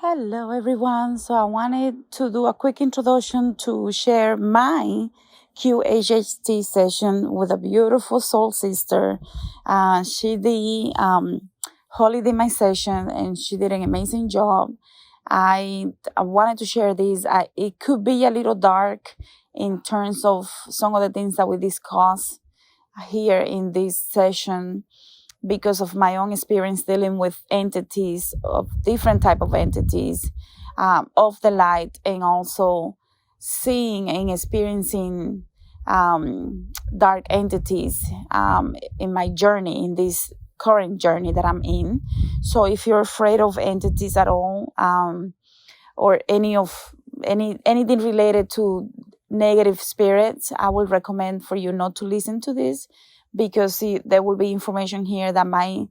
Hello, everyone. So I wanted to do a quick introduction to share my QHHT session with a beautiful soul sister. She did holiday my session, and she did an amazing job. I wanted to share this. It could be a little dark in terms of some of the things that we discuss here in this session because of my own experience dealing with entities of different type of entities of the light, and also seeing and experiencing dark entities in my journey, in this current journey that I'm in. So if you're afraid of entities at all, or anything related to negative spirits, I would recommend for you not to listen to this, because there will be information here that might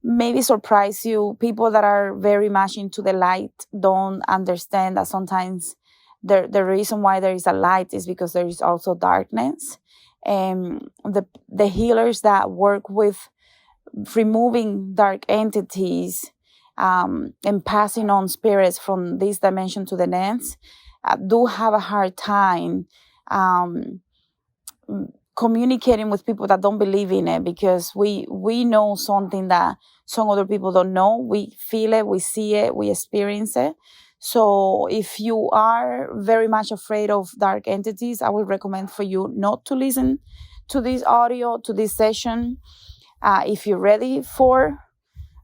maybe surprise you. People that are very much into the light don't understand that sometimes the reason why there is a light is because there is also darkness. And the healers that work with removing dark entities and passing on spirits from this dimension to the next do have a hard time communicating with people that don't believe in it, because we know something that some other people don't know. We feel it, we see it, we experience it. So if you are very much afraid of dark entities, I would recommend for you not to listen to this audio, to this session. If you're ready for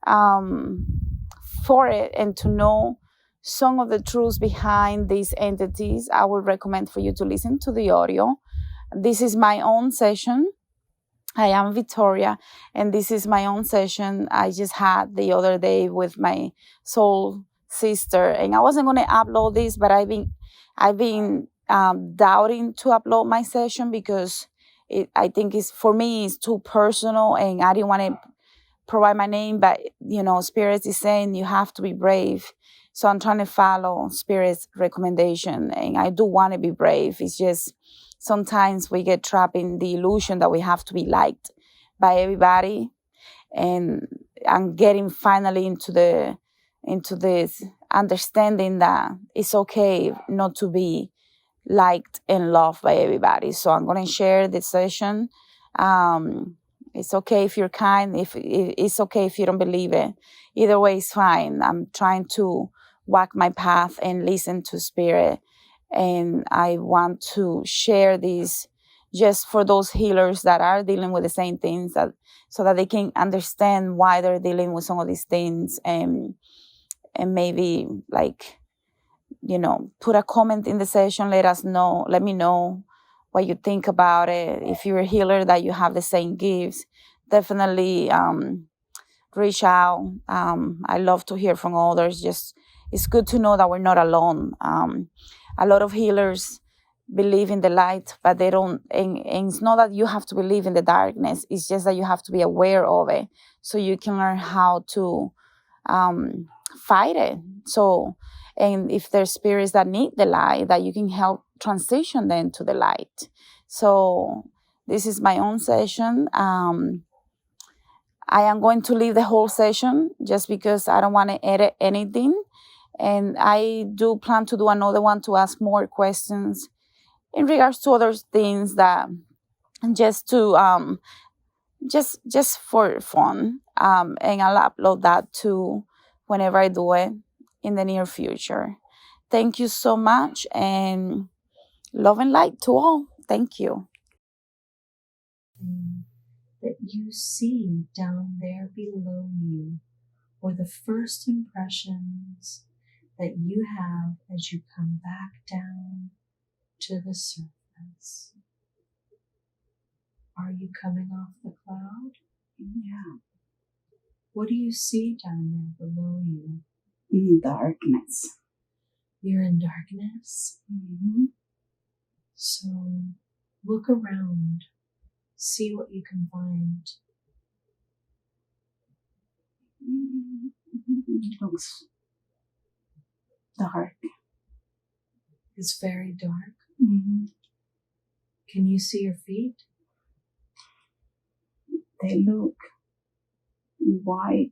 it and to know some of the truths behind these entities, I would recommend for you to listen to the audio. This is my own session. I am Victoria, and this is my own session I just had the other day with my soul sister. And I wasn't going to upload this, but I've been doubting to upload my session because I think for me it's too personal, and I didn't want to provide my name. But Spirit is saying you have to be brave. So I'm trying to follow Spirit's recommendation, and I do want to be brave. It's just sometimes we get trapped in the illusion that we have to be liked by everybody, and I'm getting finally into this understanding that it's okay not to be liked and loved by everybody. So I'm going to share this session. It's okay if you're kind. If it's okay if you don't believe it. Either way is fine. I'm trying to walk my path and listen to Spirit. And I want to share this just for those healers that are dealing with the same things, so that they can understand why they're dealing with some of these things, and maybe put a comment in the session. Let me know what you think about it. If you're a healer that you have the same gifts, definitely reach out. I love to hear from others. It's good to know that we're not alone. A lot of healers believe in the light, but they don't. And it's not that you have to believe in the darkness. It's just that you have to be aware of it, so you can learn how to fight it. So, and if there's spirits that need the light, that you can help transition them to the light. So this is my own session. I am going to leave the whole session just because I don't want to edit anything. And I do plan to do another one to ask more questions in regards to other things, that just to just for fun. And I'll upload that too whenever I do it in the near future. Thank you so much, and love and light to all. Thank you. That you see down there below you, or the first impressions that you have as you come back down to the surface. Are you coming off the cloud? Yeah. What do you see down there below you? Darkness. You're in darkness? Mm-hmm. So look around. See what you can find. It looks dark. It's very dark. Mm-hmm. Can you see your feet? They look white.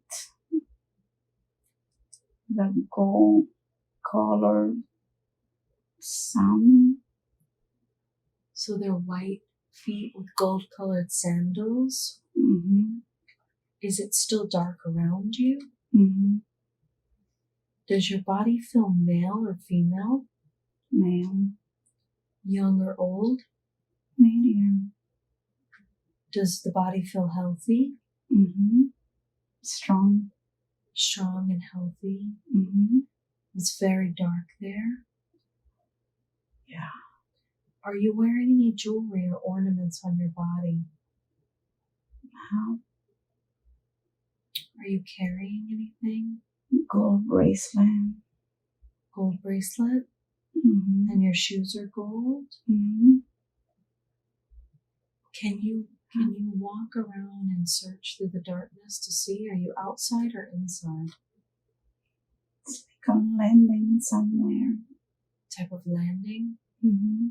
the gold colored sand. So they're white feet with gold colored sandals. Mm-hmm. Is it still dark around you? Mm-hmm. Does your body feel male or female? Male. Young or old? Medium. Does the body feel healthy? Mm-hmm. Strong. Strong and healthy? Mm-hmm. It's very dark there. Yeah. Are you wearing any jewelry or ornaments on your body? How? Are you carrying anything? Gold bracelet. Gold bracelet? Mm-hmm. And your shoes are gold? Mm-hmm. Can you walk around and search through the darkness to see? Are you outside or inside? It's like I'm landing somewhere. Type of landing? Mm-hmm.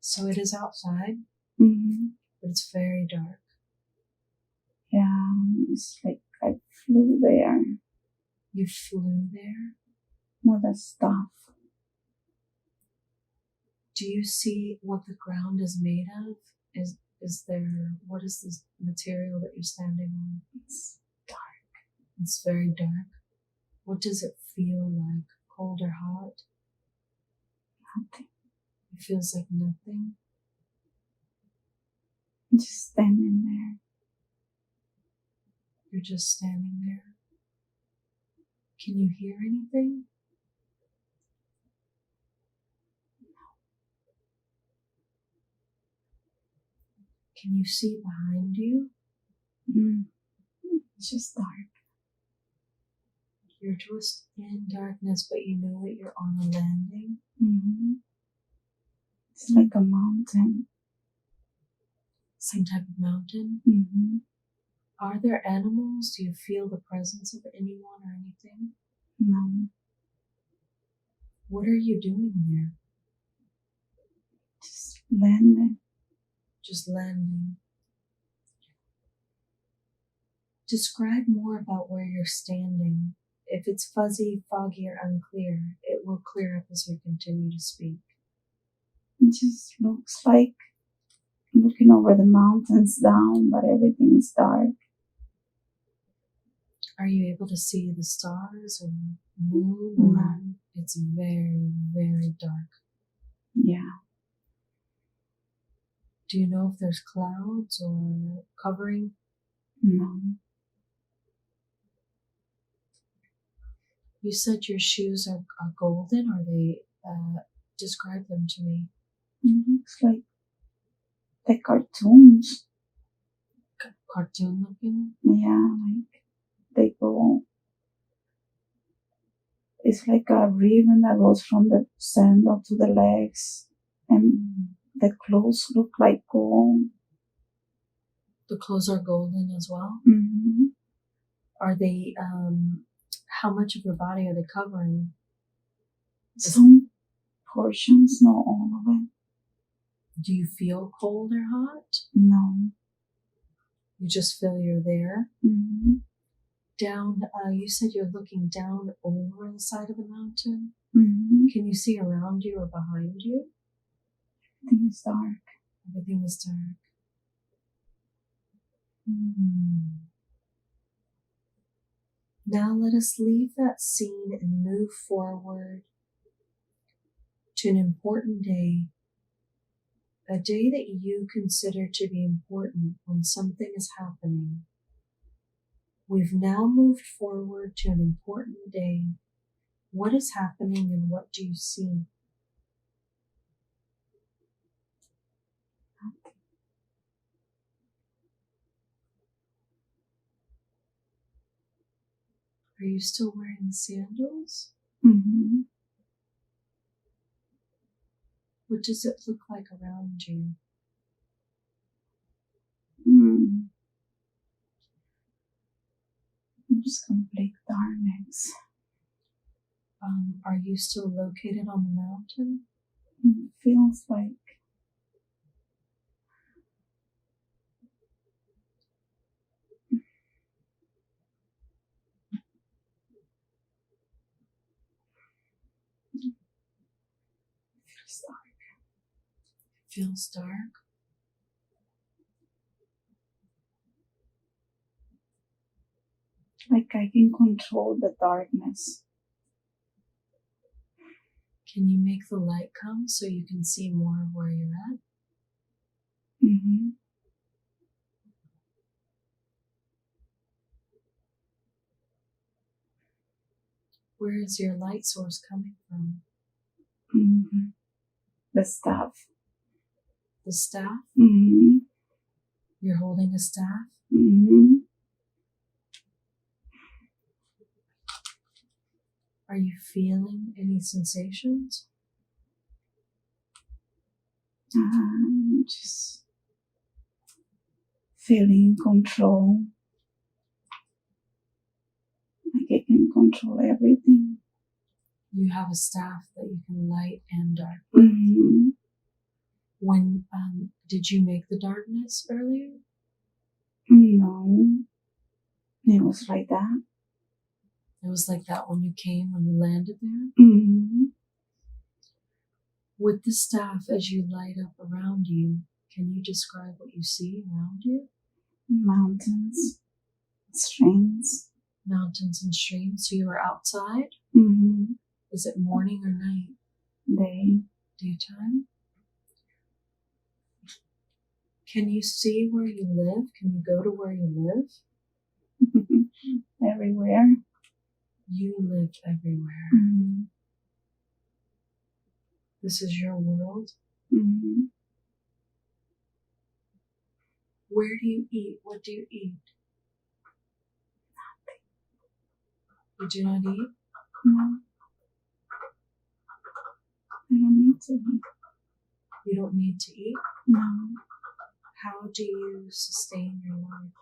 So it is outside, Mm-hmm. but it's very dark. Yeah, it's like I flew there You flew there? with the stuff. Do you see what the ground is made of? What is this material that you're standing on? It's dark. It's very dark. What does it feel like? Cold or hot? Nothing. It feels like nothing. I'm just standing there. You're just standing there. Can you hear anything? Can you see behind you? It's just dark. You're just in darkness, but you know that you're on a landing. Mm-hmm. It's like a mountain. Some type of mountain. Mm-hmm. Are there animals? Do you feel the presence of anyone or anything? No, What are you doing there? just landing. Just landing. Describe more about where you're standing. If it's fuzzy, foggy, or unclear, it will clear up as we continue to speak. It just looks like looking over the mountains down, but everything is dark. Are you able to see the stars or moon? No. It's very, very dark. Yeah. Do you know if there's clouds or covering? No. You said your shoes are golden. Are they? Describe them to me. It looks like the cartoons. Cartoon looking? Yeah, like they go. It's like a ribbon that goes from the sandal to the legs, and the clothes look like gold. The clothes are golden as well. Mm-hmm. Are they? How much of your body are they covering? Some portions, not all of it. Do you feel cold or hot? No. You just feel you're there. Mm-hmm. Down, you said you're looking down over the side of the mountain. Mm-hmm. Can you see around you or behind you? Everything is dark. Everything is dark. Now let us leave that scene and move forward to an important day. A day that you consider to be important when something is happening. We've now moved forward to an important day. What is happening and what do you see? Are you still wearing the sandals? Mm-hmm. What does it look like around you? Just complete darkness. Are you still located on the mountain? It feels like feels dark. Like I can control the darkness. Can you make the light come so you can see more of where you're at? Mm-hmm. Where is your light source coming from? Mm-hmm. The staff. The staff? Mm-hmm. You're holding a staff? Mm-hmm. Are you feeling any sensations? Just feeling control. Like I can control everything. You have a staff that you can light and dark. Mm-hmm. When did you make the darkness earlier? No, it was like that. It was like that when you landed there? Mm-hmm. With the staff, as you light up around you, can you describe what you see around you? Mountains, streams. Mountains and streams. So you are outside? Mm-hmm. Is it morning or night? Day. Daytime? Can you see where you live? Can you go to where you live? Everywhere. You live everywhere. Mm-hmm. This is your world. Mm-hmm. Where do you eat? What do you eat? You do not eat? No. I don't need to eat. You don't need to eat? No. How do you sustain your life?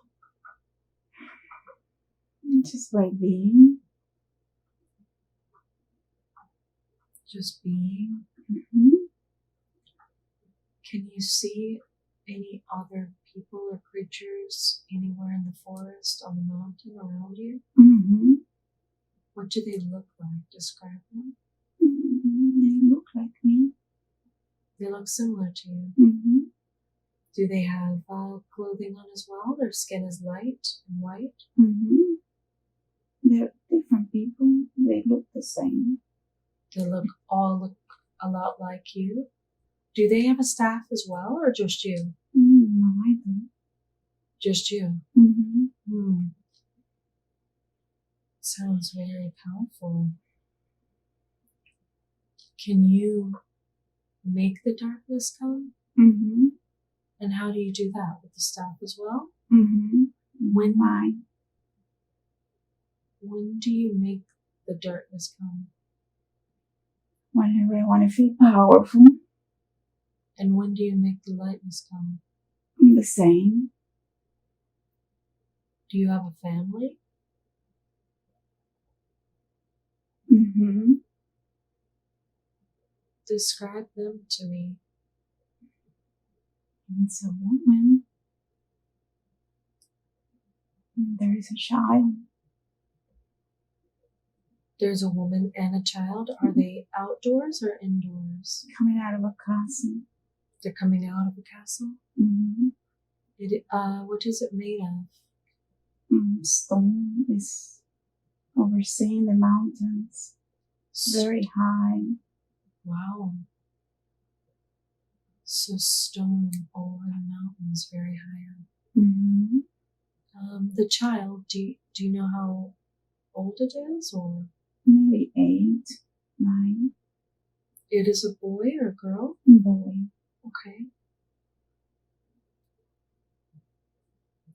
Just by being. Just being? Mm-hmm. Can you see any other people or creatures anywhere in the forest, on the mountain around you? Mm-hmm. What do they look like? Describe them. Mm-hmm. They look like me. They look similar to you. Mm-hmm. Do they have clothing on as well? Their skin is light and white. Mm-hmm. They're different people. They look the same. They all look a lot like you. Do they have a staff as well, or just you? No, I don't. Just you. Mm-hmm. Sounds very powerful. Can you make the darkness come? Mm-hmm. And how do you do that? With the staff as well? Mm-hmm. When do you make the darkness come? Whenever I want to feel powerful. And when do you make the lightness come? The same. Do you have a family? Mm-hmm. Describe them to me. It's a woman. And there is a child. There's a woman and a child. Are they outdoors or indoors? Coming out of a castle. They're coming out of a castle? Mm-hmm. What is it made of? Stone is overseeing the mountains. Very high. Wow. So stone over the mountains, very high up. Mm-hmm. The child, do you know how old it is, or? Maybe 8, 9. It is a boy or a girl? Boy. Okay.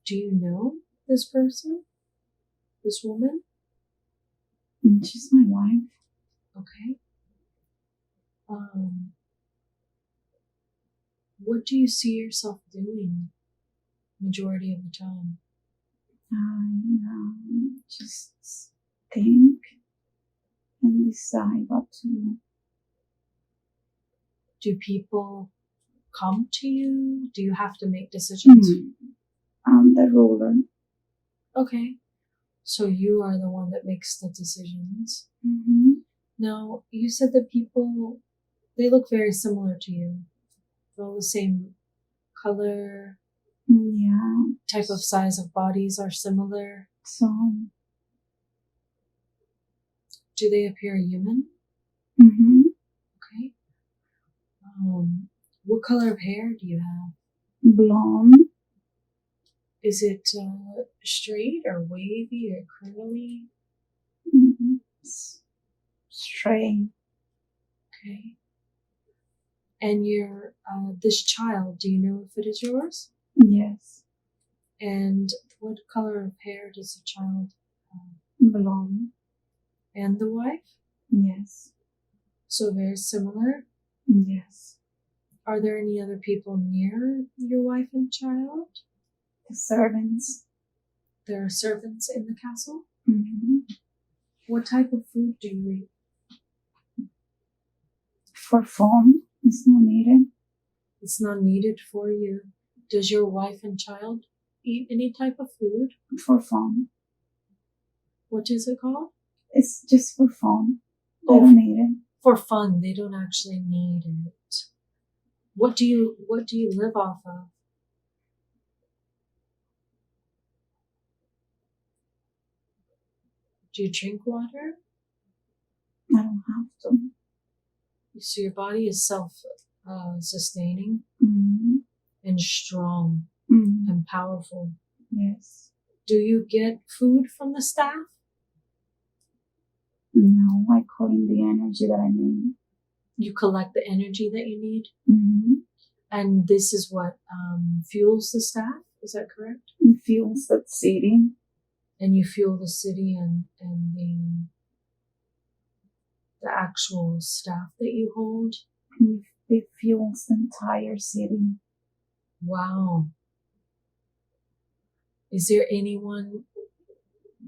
Do you know this person? This woman? She's my wife. Okay. What do you see yourself doing majority of the time? I just think and decide what to do. Do people come to you? Do you have to make decisions? I'm the ruler. Okay. So you are the one that makes the decisions. Mm-hmm. Now, you said that people, they look very similar to you. All the same color, Yeah. type of size of bodies are similar. So, Do they appear human? mhm. Okay. What color of hair do you have? Blonde. Is it straight or wavy or curly? Mhm. Straight. Okay. And your this child, do you know if it is yours? Yes. And what color of hair does the child have? Blonde. And the wife? Yes. So very similar. Yes. Are there any other people near your wife and child? The servants. There are servants in the castle? Mhm. What type of food do you eat? For fun, it's not needed. It's not needed for you. Does your wife and child eat any type of food? For fun. What is it called? It's just for fun. They Oh, don't need it. for fun. They don't actually need it. What do you live off of? Do you drink water? I don't have to. So your body is self-sustaining Mhm. and strong Mhm. and powerful. Yes. Do you get food from the staff? No, I call in the energy that I need. You collect the energy that you need, Mhm. and this is what fuels the staff. Is that correct? It fuels that city. And you fuel the city and the actual staff that you hold. It fuels the entire city. Wow. Is there anyone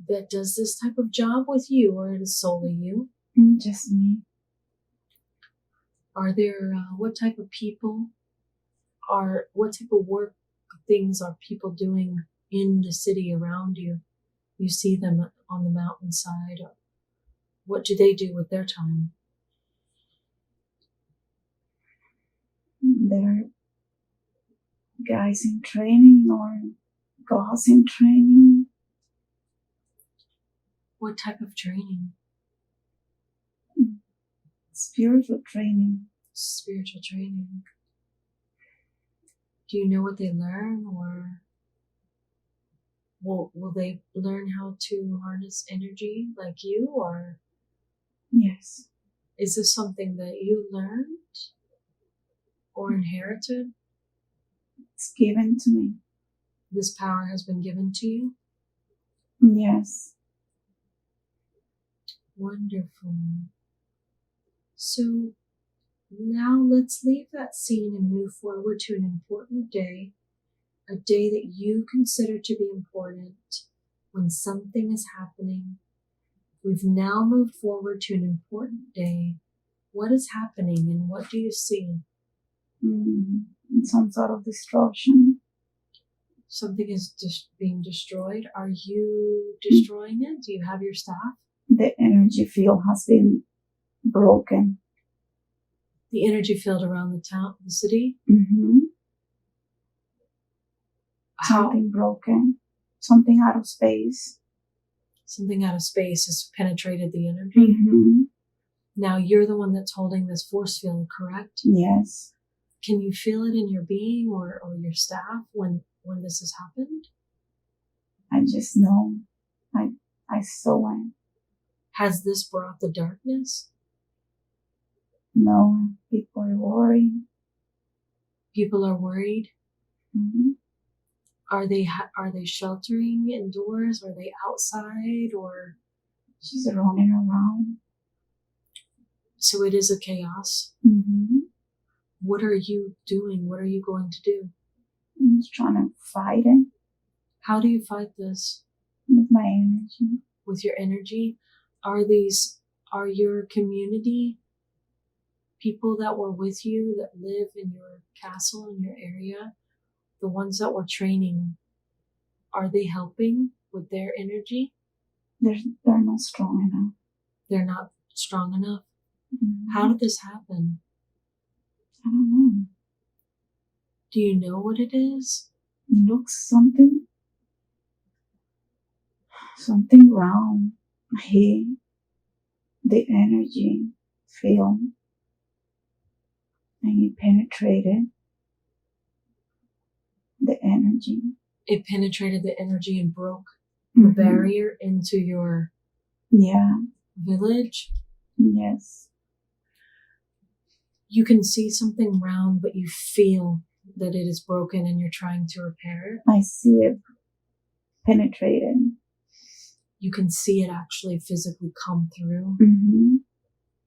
that does this type of job with you, or it is solely you? Just me. Are there, what type of people what type of work things are people doing in the city around you? You see them on the mountainside. What do they do with their time? They're guys in training or girls in training. What type of training? Spiritual training. Spiritual training. Do you know what they learn, or will they learn how to harness energy like you, or Yes. is this something that you learned or inherited? It's given to me. This power has been given to you? Yes. Wonderful. So now let's leave that scene and move forward to an important day, a day that you consider to be important when something is happening. We've now moved forward to an important day. What is happening and what do you see? Some sort of destruction. Something is being destroyed. Are you destroying it? Do you have your staff? The energy field has been broken. The energy field around the city? Mm-hmm. How? Something broken. Something out of space. Something out of space has penetrated the energy. Mm-hmm. Now you're the one that's holding this force field, correct? Yes. Can you feel it in your being or your staff when this has happened? I just know. I saw it. Has this brought the darkness? No, people are worried. People are worried. Mm-hmm. Are they sheltering indoors? Are they outside? Or she's running around. So it is a chaos. Mm-hmm. What are you doing? What are you going to do? I'm just trying to fight it. How do you fight this? With my energy. With your energy? Are your community people that were with you that live in your castle, in your area, the ones that were training, are they helping with their energy? They're not strong enough. They're not strong enough? Mm-hmm. How did this happen? I don't know. Do you know what it is? It looks something round. Here, the energy field, and it penetrated the energy. It penetrated the energy and broke the barrier into your village. Yes. You can see something round, but you feel that it is broken and you're trying to repair it. I see it penetrated. You can see it actually physically come through.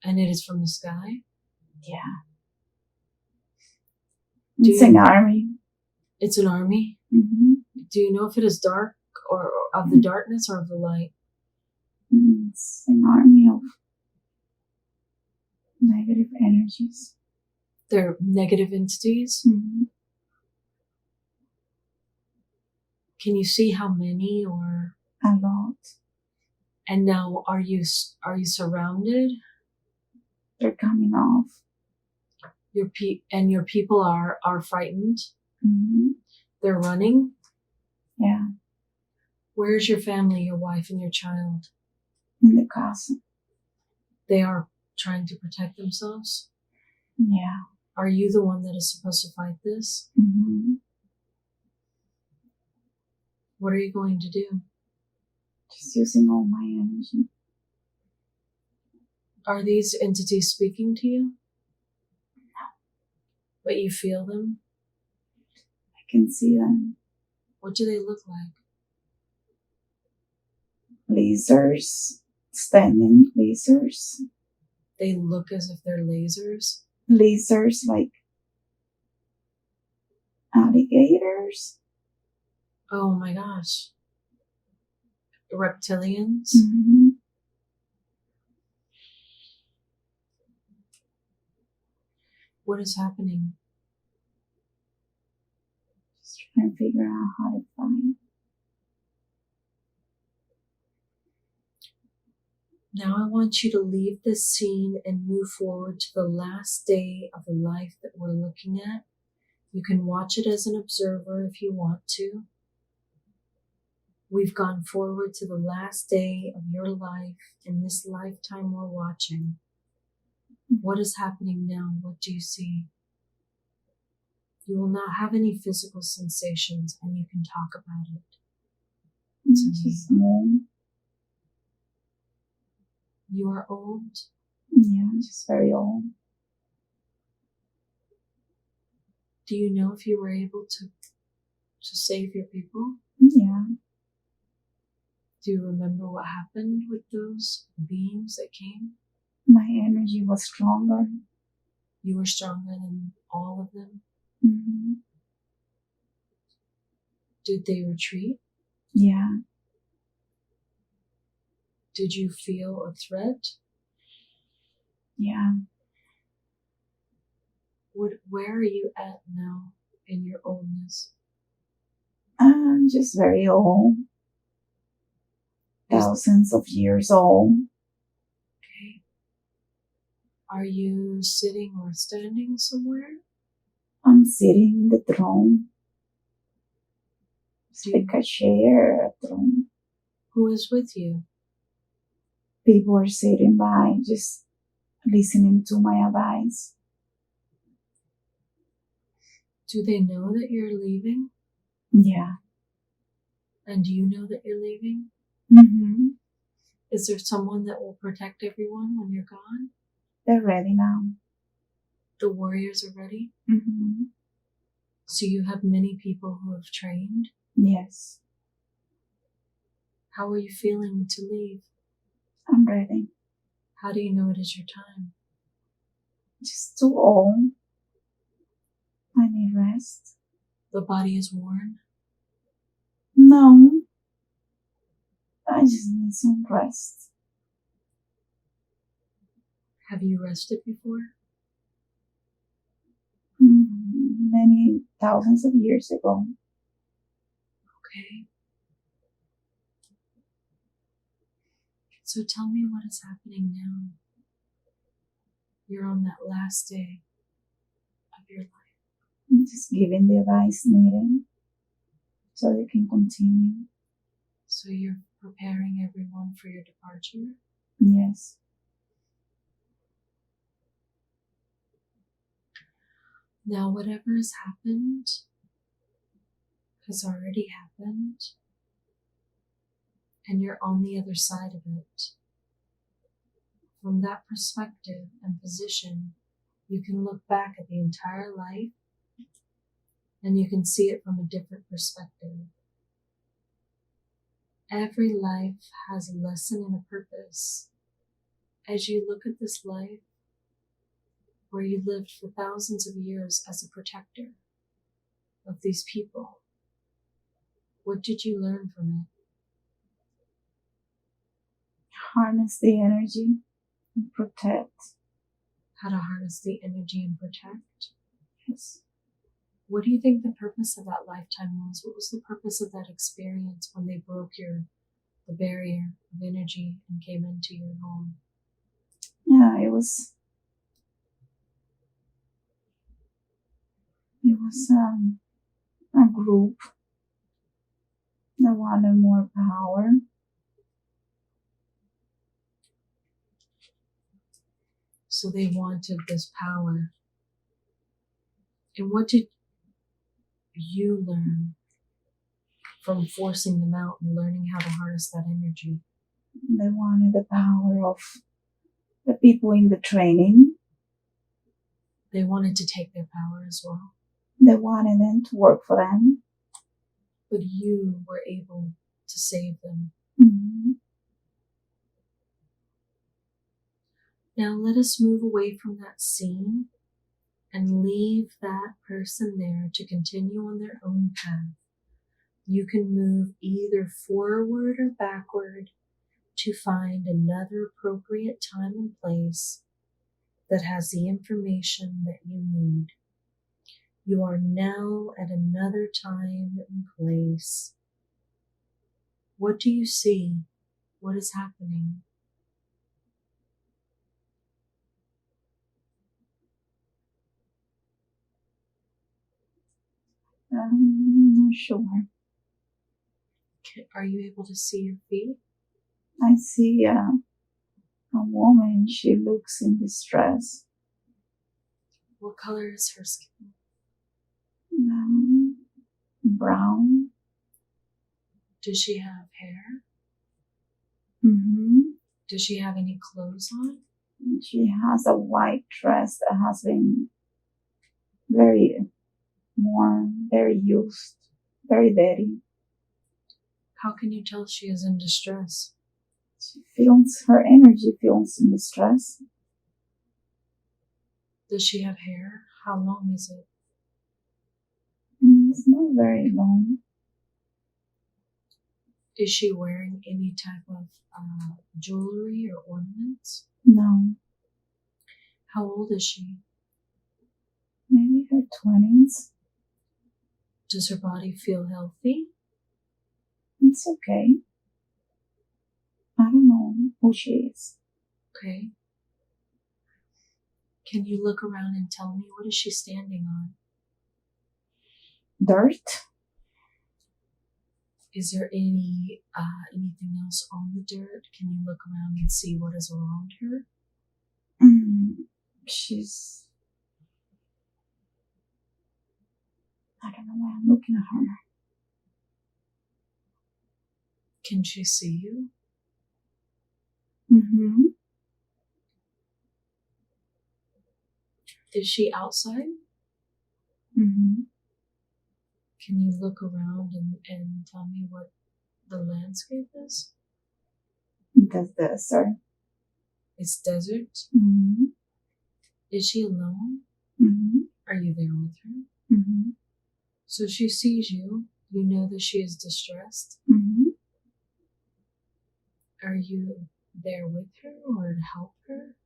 And it is from the sky. Yeah. It's an army. It's an army? Do you know if it is dark or of the darkness or of the light? It's an army of negative energies. They're negative entities? Can you see how many or? A lot. And now are you surrounded? They're coming off. Your people are frightened? They're running? Yeah. Where's your family, your wife and your child? In the castle. They are trying to protect themselves? Yeah. Are you the one that is supposed to fight this? What are you going to do? Just using all my energy. Are these entities speaking to you? No. But you feel them? I can see them. What do they look like? Lasers. Standing lasers. They look as if they're lasers? Lasers like alligators. Oh my gosh. Reptilians? What is happening? Just trying to figure out how to find. Now I want you to leave this scene and move forward to the last day of the life that we're looking at. You can watch it as an observer if you want to. We've gone forward to the last day of your life in this lifetime we're watching. What is happening now? What do you see? You will not have any physical sensations and you can talk about it. It's just old. You are old? Yeah, just very old. Do you know if you were able to save your people? Yeah. Do you remember what happened with those beings that came? My energy was stronger. You were stronger than all of them? Did they retreat? Yeah. Did you feel a threat? Yeah. Where are you at now in your oldness? I'm just very old. Thousands of years old. Okay. Are you sitting or standing somewhere? I'm sitting in the throne. It's like a chair, a throne. Who is with you? People are sitting by, just listening to my advice. Do they know that you're leaving? Yeah. And do you know that you're leaving? Is there someone that will protect everyone when you're gone? They're ready now. The warriors are ready? So you have many people who have trained? Yes. How are you feeling to leave? I'm ready. How do you know it is your time? Just too old. I need rest. The body is worn? No. I just need some rest. Have you rested before? Many thousands of years ago. Okay. So tell me what is happening now. You're on that last day of your life. Just giving the advice needed so they can continue. So you're preparing everyone for your departure? Yes. Now, whatever has happened has already happened, and you're on the other side of it. From that perspective and position, you can look back at the entire life and you can see it from a different perspective. Every life has a lesson and a purpose. As you look at this life, where you lived for thousands of years as a protector of these people, what did you learn from it? Harness the energy and protect. How to harness the energy and protect? Yes. What do you think the purpose of that lifetime was? What was the purpose of that experience when they broke the barrier of energy and came into your home? Yeah, it was a group that wanted more power. So they wanted this power. And what did you learn from forcing them out and learning how to harness that energy? They wanted the power of the people in the training. They wanted to take their power as well. They wanted them to work for them. But you were able to save them. Mm-hmm. Now let us move away from that scene and leave that person there to continue on their own path. You can move either forward or backward to find another appropriate time and place that has the information that you need. You are now at another time and place. What do you see? What is happening? I'm not sure. Are you able to see your feet? I see a woman. She looks in distress. What color is her skin? Brown. Does she have hair? Mm-hmm. Does she have any clothes on? She has a white dress that has been very worn, very used, very dirty. How can you tell she is in distress? She feels, her energy feels in distress. Does she have hair? How long is it? It's not very long. Is she wearing any type of jewelry or ornaments? No. How old is she? Maybe her 20s. Does her body feel healthy? It's okay. I don't know who she is. Okay. Can you look around and tell me, what is she standing on? Dirt. Is there anything else on the dirt? Can you look around and see what is around her? She's... I don't know why I'm looking at her. Can she see you? Mm-hmm. Is she outside? Mm-hmm. Can you look around and tell me what the landscape is? That's the desert. It's desert? Mm-hmm. Is she alone? Mm-hmm. Are you there with her? Mm-hmm. So she sees you. You know that she is distressed. Mm-hmm. Are you there with her or to help her?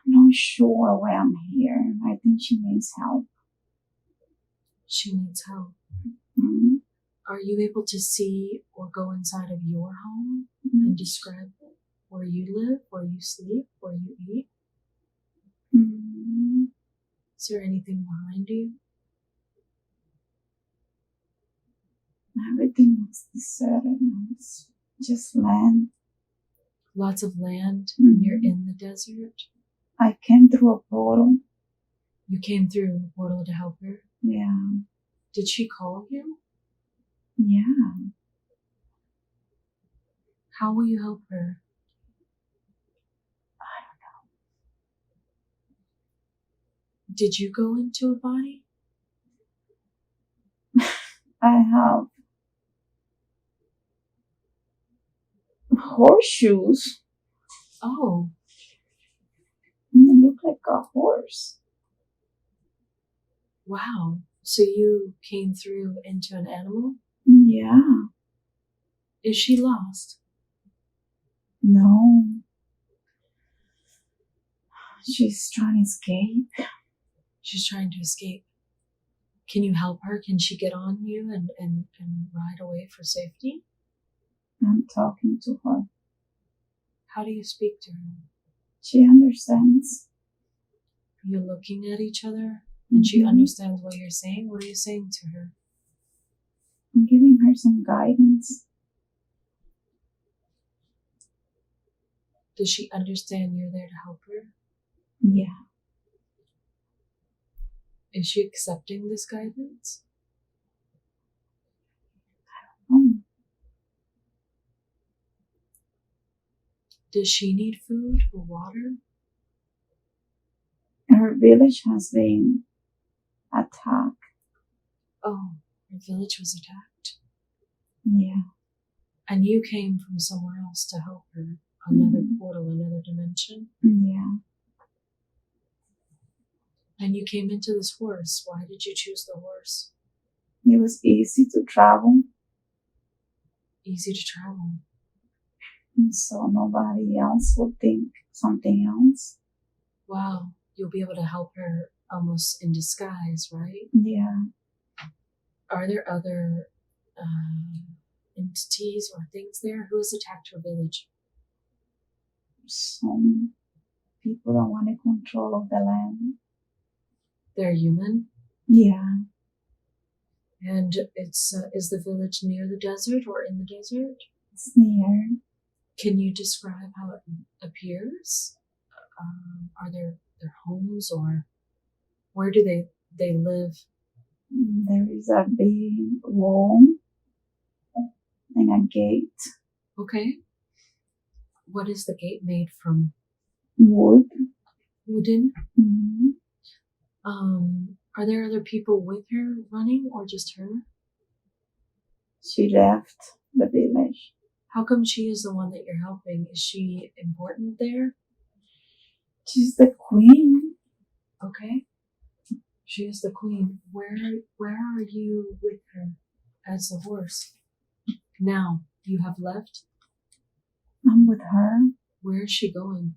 I'm not sure why I'm here. I think she needs help. She needs help. Mm-hmm. Are you able to see or go inside of your home and describe it? Where you live, where you sleep, where you eat? Mm-hmm. Is there anything behind you? Everything looks deserted. It's just land. Lots of land, and you're in the desert. I came through a portal. You came through the portal to help her. Yeah. Did she call you? Yeah. How will you help her? I Did you go into a body? don't know. I have horseshoes. Oh, They look like a horse. wow. So you came through into an animal? Yeah. Is she lost? No. She's trying to escape. She's trying to escape. Can you help her? Can she get on you and ride away for safety? I'm talking to her. How do you speak to her? She understands. You're looking at each other and she Mhm. understands what you're saying? What are you saying to her? I'm giving her some guidance. Does she understand you're there to help her? Yeah. Is she accepting this guidance? Oh, Does she need food or water? her village has been attacked. Oh, her village was attacked. Yeah. And you came from somewhere else to help her. Another Mhm. portal, another dimension. Yeah. And you came into this horse. Why did you choose the horse? It was easy to travel, Easy to travel. and so nobody else would think something else. Wow, you'll be able to help her almost in disguise, right? Yeah. Are there other entities or things there? Who has attacked her village? Some people that want control of the land. They're human. Yeah. And it's is the village near the desert or in the desert? It's near. Can you describe how it appears? Are there their homes or where do they live? There is a big wall and a gate. Okay. What is the gate made from? Wood. Wooden? Mhm. Are there other people with her running or just her? She left the village. How come she is the one that you're helping? Is she important there? She's the queen. Okay. She is the queen. Where are you with her as the horse? Now you have left. I'm with her. Where is she going?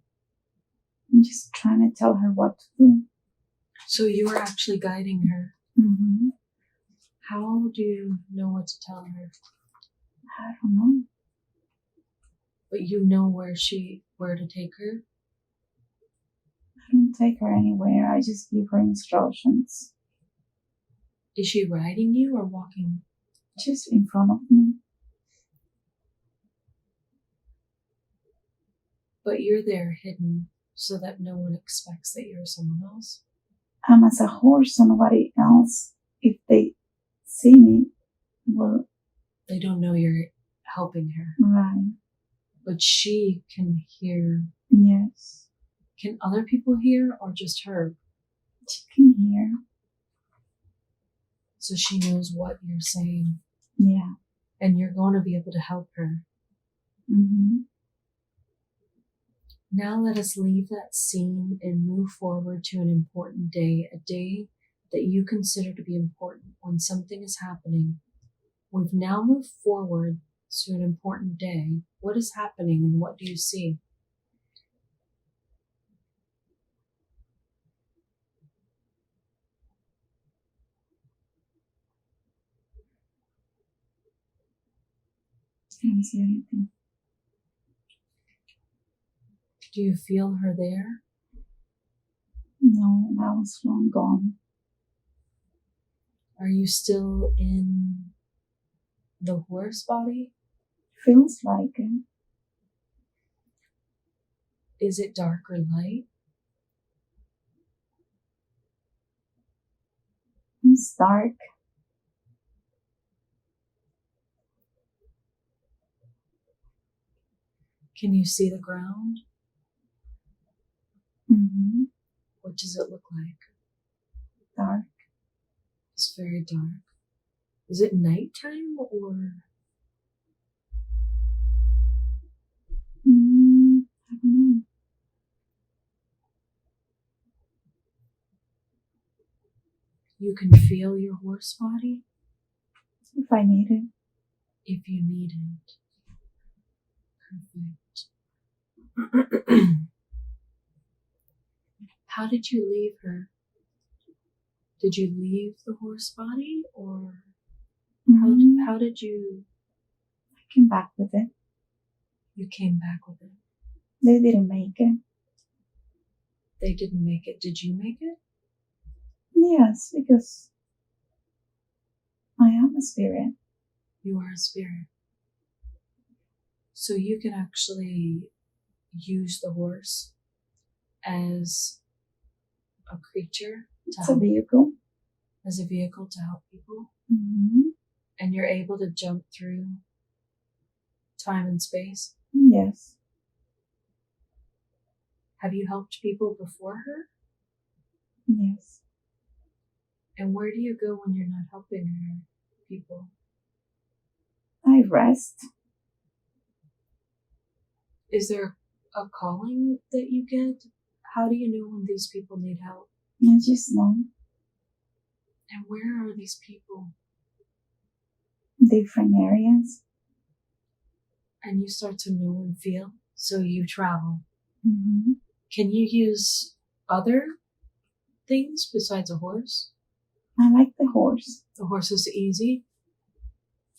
I'm just trying to tell her what to do. So you are actually guiding her. Mm-hmm. How do you know what to tell her? I don't know. But you know where to take her? I don't take her anywhere. I just give her instructions. Is she riding you or walking? Just in front of me. But you're there hidden so that no one expects that you're someone else. I'm as a horse, so nobody else, if they see me, will. They don't know you're helping her. Right. But she can hear. Yes. Can other people hear or just her? She can hear. So she knows what you're saying. Yeah. And you're going to be able to help her. Mm-hmm. Now let us leave that scene and move forward to an important day, a day that you consider to be important when something is happening. We've now moved forward to an important day. What is happening and what do you see? Can't see anything. Do you feel her there? No, I was long gone. Are you still in the horse body? Feels like it. Is it dark or light? It's dark. Can you see the ground? Mm-hmm. What does it look like? Dark. It's very dark. Is it nighttime or? I don't know. You can feel your horse body If I need it. if you need it. Perfect. How did you leave her? Did you leave the horse body or how did you? I came back with it. You came back with it. They didn't make it. They didn't make it. Did you make it? Yes, because I am a spirit. You are a spirit. So you can actually use the horse as a creature to It's a help, vehicle. as a vehicle to help people. Mm-hmm. And you're able to jump through time and space. Yes. Have you helped people before her? Yes. And where do you go when you're not helping her people? I rest. Is there a calling that you get? How do you know when these people need help? I just know And where are these people? different areas. And you start to know and feel, so you travel. Mm-hmm. Can you use other things besides a horse? I like the horse. The horse is easy.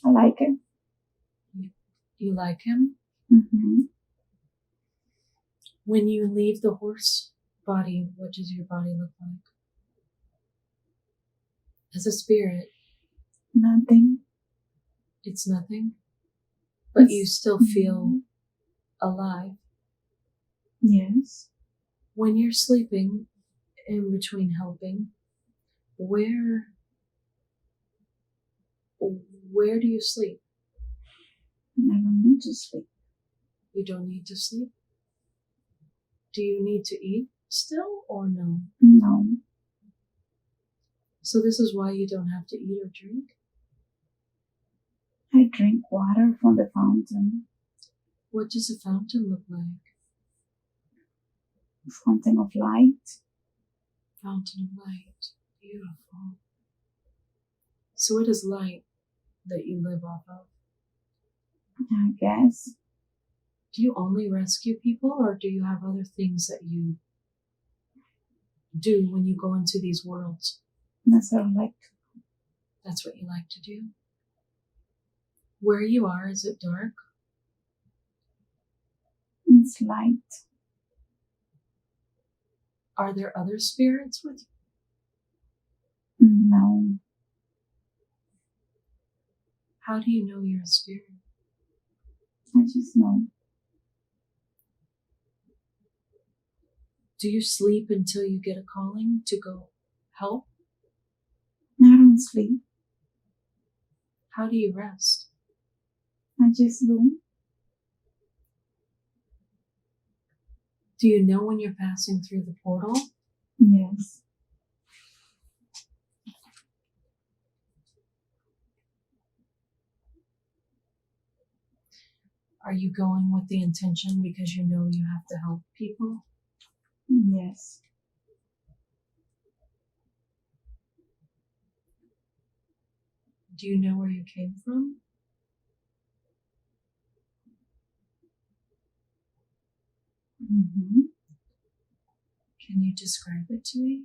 I like it. You like him. Mm-hmm. When you leave the horse body, what does your body look like? As a spirit, Nothing. it's nothing, but you still feel Mm-hmm. alive. Yes. When you're sleeping, in between helping, where do you sleep? I don't need to sleep. You don't need to sleep. Do you need to eat still or no? No. So this is why you don't have to eat or drink. I drink water from the fountain. What does a fountain look like? Fountain of light. Fountain of light. Beautiful. So it is light that you live off of. I guess. Do you only rescue people or do you have other things that you do when you go into these worlds? That's what I like. That's what you like to do. Where you are, is it dark? It's light. Are there other spirits with you? No. How do you know you're a spirit? I just know. Do you sleep until you get a calling to go help? I don't sleep. How do you rest? I just do. Do you know when you're passing through the portal? Yes. Are you going with the intention because you know you have to help people? Yes. Do you know where you came from? Mm-hmm. Can you describe it to me?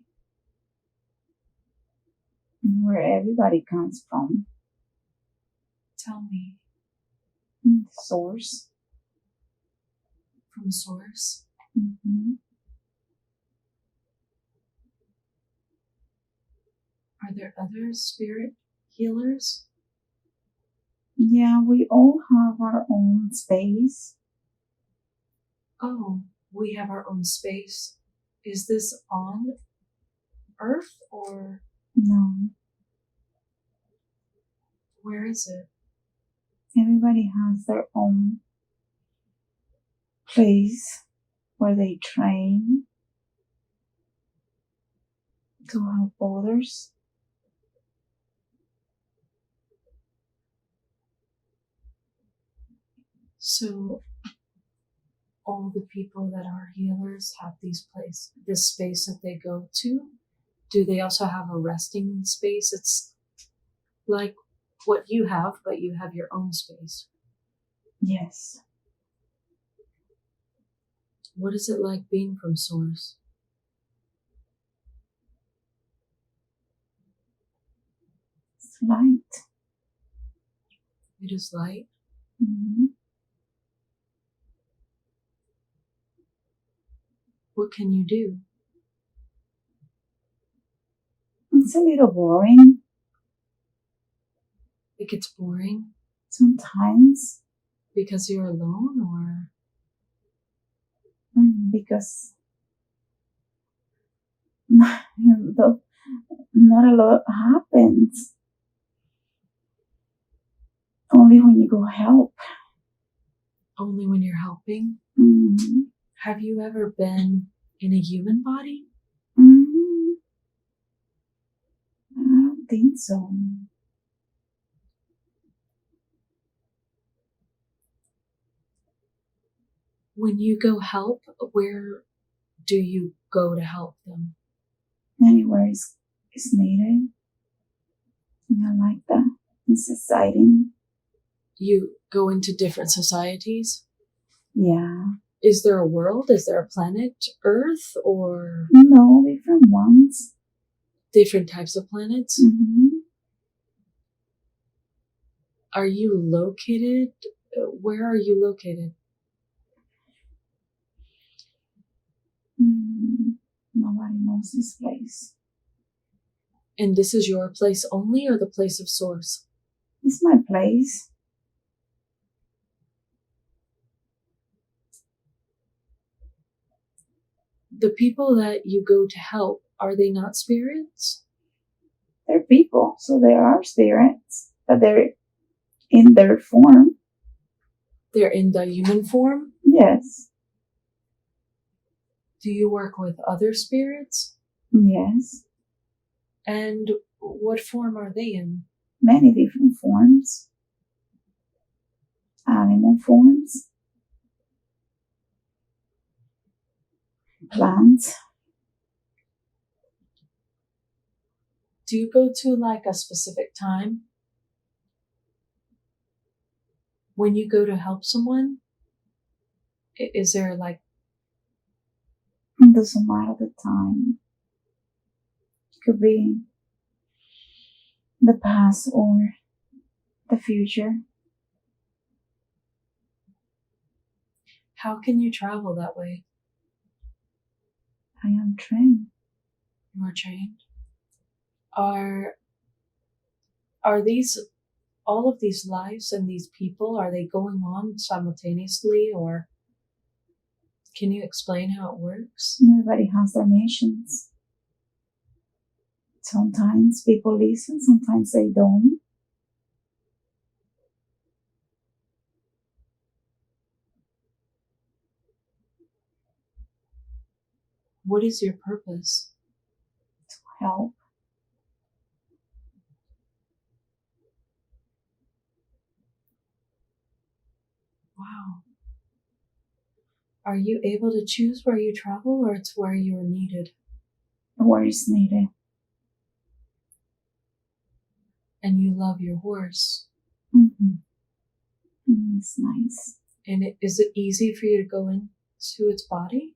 Where everybody comes from. Tell me. Source. From source. Mm-hmm. Are there other spirit healers? Yeah, we all have our own space. Oh, we have our own space. Is this on Earth or No, where is it? everybody has their own place where they train to help others. So all the people that are healers have this space that they go to. Do they also have a resting space? It's like what you have, but you have your own space. Yes. What is it like being from Source? It's light. It is light. Mm-hmm. What can you do? It's a little boring It gets boring sometimes because you're alone, or because not a lot happens. Only when you go help. only when you're helping? Mm-hmm. Have you ever been in a human body? Mm-hmm. I don't think so. When you go help, where do you go to help them? Anywhere is needed. And I like that. It's exciting. You go into different societies? Yeah. Is there a world? Is there a planet Earth, or No, different ones. different types of planets? Mm-hmm. Are you located? Where are you located? Nobody knows this place. And this is your place only, or the place of Source? It's my place. The people that you go to help, are they not spirits? They're people, so they are spirits, but they're in their form. They're in the human form? Yes. Do you work with other spirits? Yes. And what form are they in? Many different forms. Animal forms. Plants. Do you go to like a specific time? When you go to help someone, is there like... It doesn't matter the time. It could be the past or the future. How can you travel that way? I am trained. You are trained. Are these, all of these lives and these people, are they going on simultaneously, or can you explain how it works? Everybody has their missions. Sometimes people listen, sometimes they don't. What is your purpose? To help. Wow. Are you able to choose where you travel, or it's where you are needed? Where is needed. And you love your horse. Mm-hmm. It's nice. And is it easy for you to go into its body?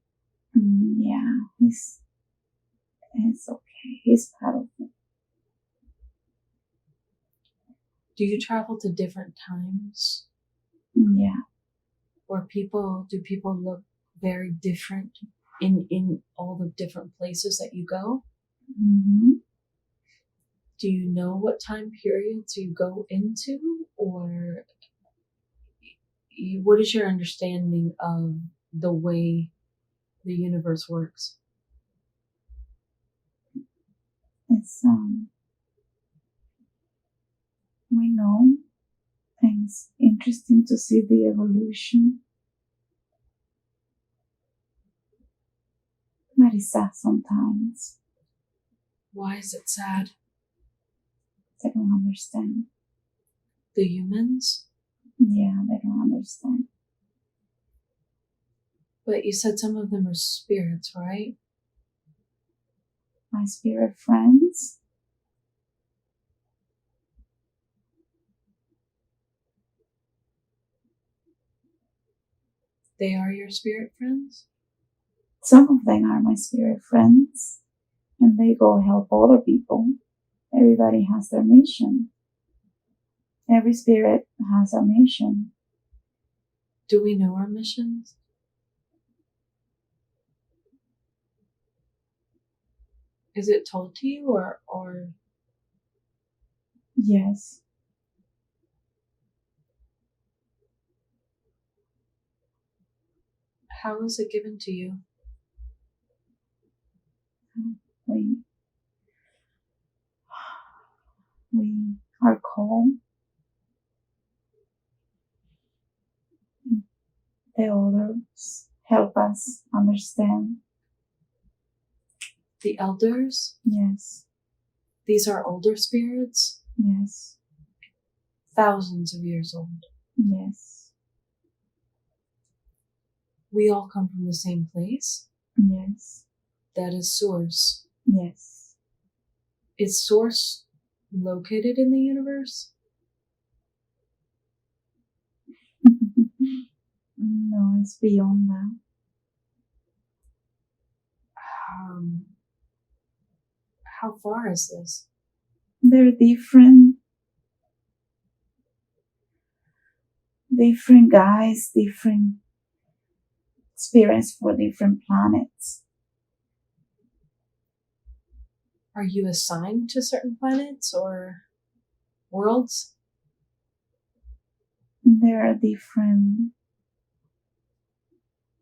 Yeah, it's okay. He's part of it. Do you travel to different times? Yeah. Or do people look very different in all the different places that you go? Mm-hmm. Do you know what time periods you go into, or what is your understanding of the way the universe works? It's we know, and it's interesting to see the evolution. But it's sad sometimes. Why is it sad? They don't understand. The humans? Yeah, they don't understand. But you said some of them are spirits, right? My spirit friends, They are your spirit friends? some of them are my spirit friends, and they go help other people. Everybody has their mission. Every spirit has a mission. Do we know our missions? Is it told to you, or Yes. how is it given to you? We are called. The others help us understand. The elders? Yes. These are older spirits? Yes. Thousands of years old. Yes. We all come from the same place? Yes. That is Source. Yes. Is Source located in the universe? No, it's beyond that. How far is this? There are different guys, different experience for different planets. Are you assigned to certain planets or worlds? There are different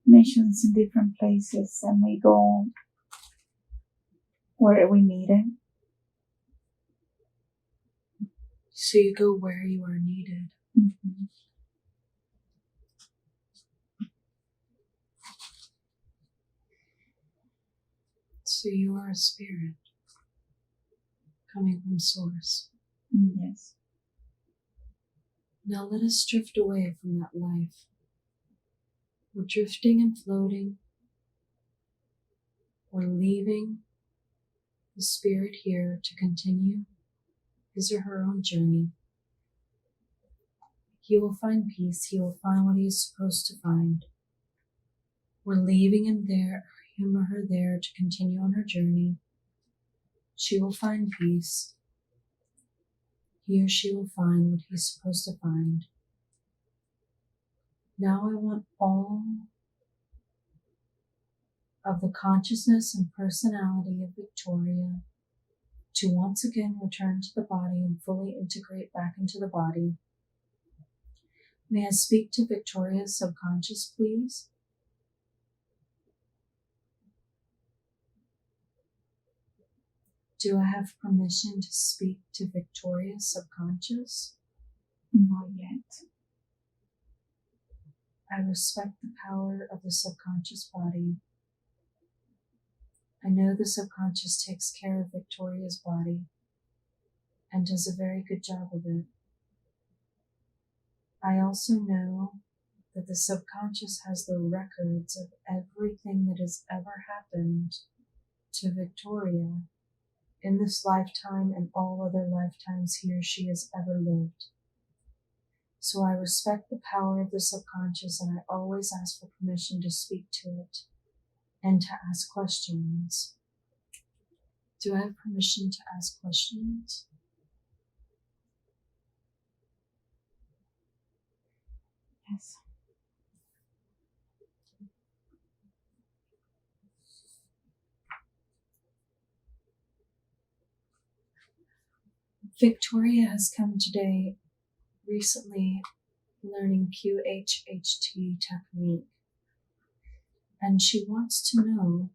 missions in different places, and we go where we need it. So you go where you are needed. Mm-hmm. So you are a spirit coming from Source. Yes. Now let us drift away from that life. We're drifting and floating. We're leaving the spirit here to continue his or her own journey. He will find peace. He will find what he is supposed to find. We're leaving him or her there to continue on her journey. She will find peace. He or she will find what he's supposed to find. Now I want all of the consciousness and personality of Victoria to once again return to the body and fully integrate back into the body. May I speak to Victoria's subconscious, please? Do I have permission to speak to Victoria's subconscious? Not yet. I respect the power of the subconscious body. I know the subconscious takes care of Victoria's body and does a very good job of it. I also know that the subconscious has the records of everything that has ever happened to Victoria in this lifetime and all other lifetimes he or she has ever lived. So I respect the power of the subconscious, and I always ask for permission to speak to it and to ask questions. Do I have permission to ask questions? Yes. Victoria has come today recently learning QHHT technique, and she wants to know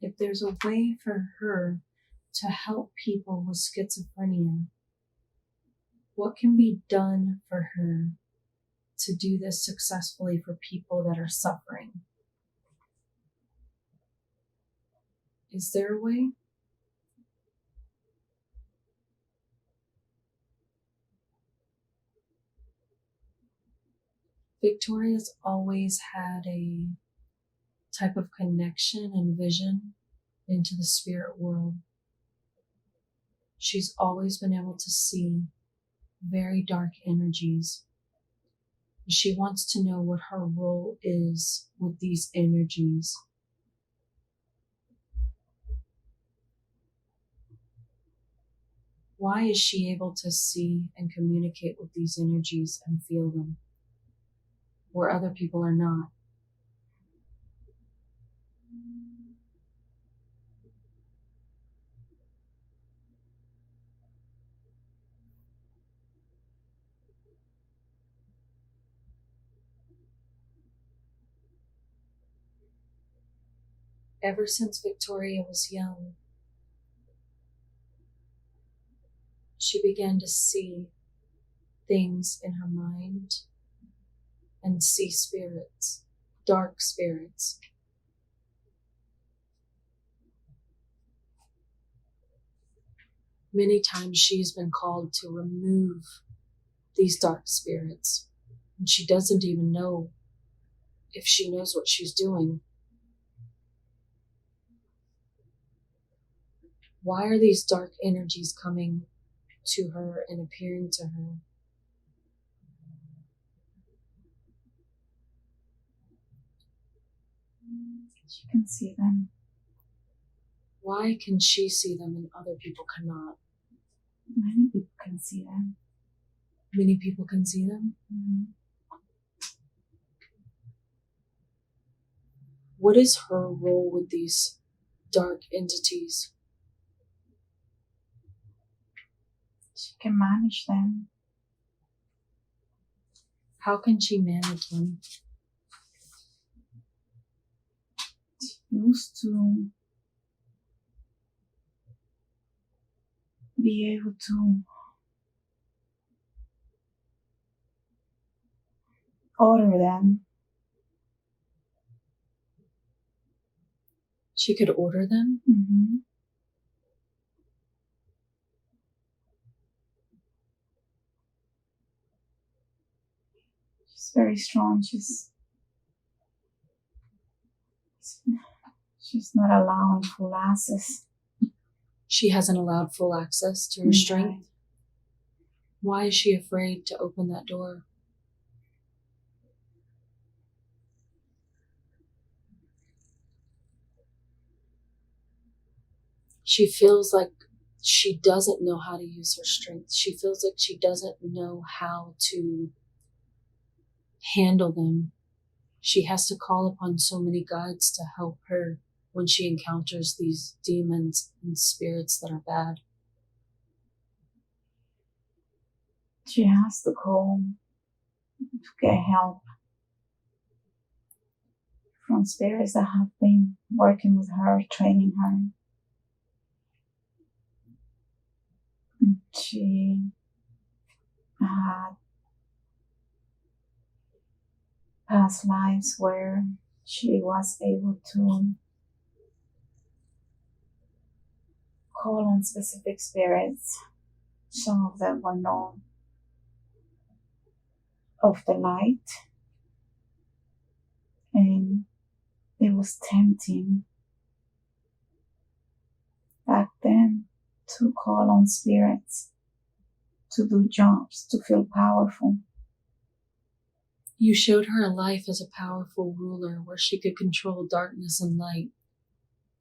if there's a way for her to help people with schizophrenia. What can be done for her to do this successfully for people that are suffering? Is there a way? Victoria's always had a type of connection and vision into the spirit world. She's always been able to see very dark energies. She wants to know what her role is with these energies. Why is she able to see and communicate with these energies and feel them, where other people are not? Ever since Victoria was young, she began to see things in her mind and see spirits, dark spirits. Many times she's been called to remove these dark spirits, and she doesn't even know if she knows what she's doing. Why are these dark energies coming to her and appearing to her? She can see them. Why can she see them and other people cannot? Many people can see them. Many people can see them. Mm-hmm. What is her role with these dark entities? She can manage them. How can she manage them? She used to be able to order them. She could order them? Mm-hmm. She's very strong. She's not allowing full access. She hasn't allowed full access to her strength. Why is she afraid to open that door? She feels like she doesn't know how to use her strength. She feels like she doesn't know how to handle them. She has to call upon so many guides to help her when she encounters these demons and spirits that are bad. She has to call to get help from spirits that have been working with her, training her. She had past lives where she was able to call on specific spirits. Some of them were known of the light, and it was tempting back then to call on spirits, to do jobs, to feel powerful. You showed her a life as a powerful ruler where she could control darkness and light.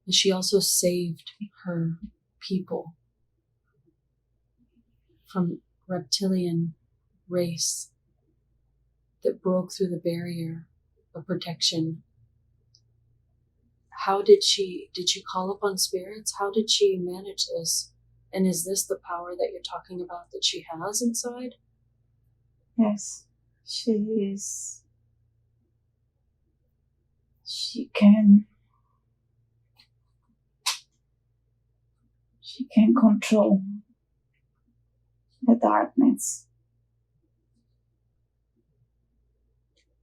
And she also saved her people from reptilian race that broke through the barrier of protection. How did she call upon spirits? How did she manage this? And is this the power that you're talking about that she has inside? Yes, she is. She can control the darkness.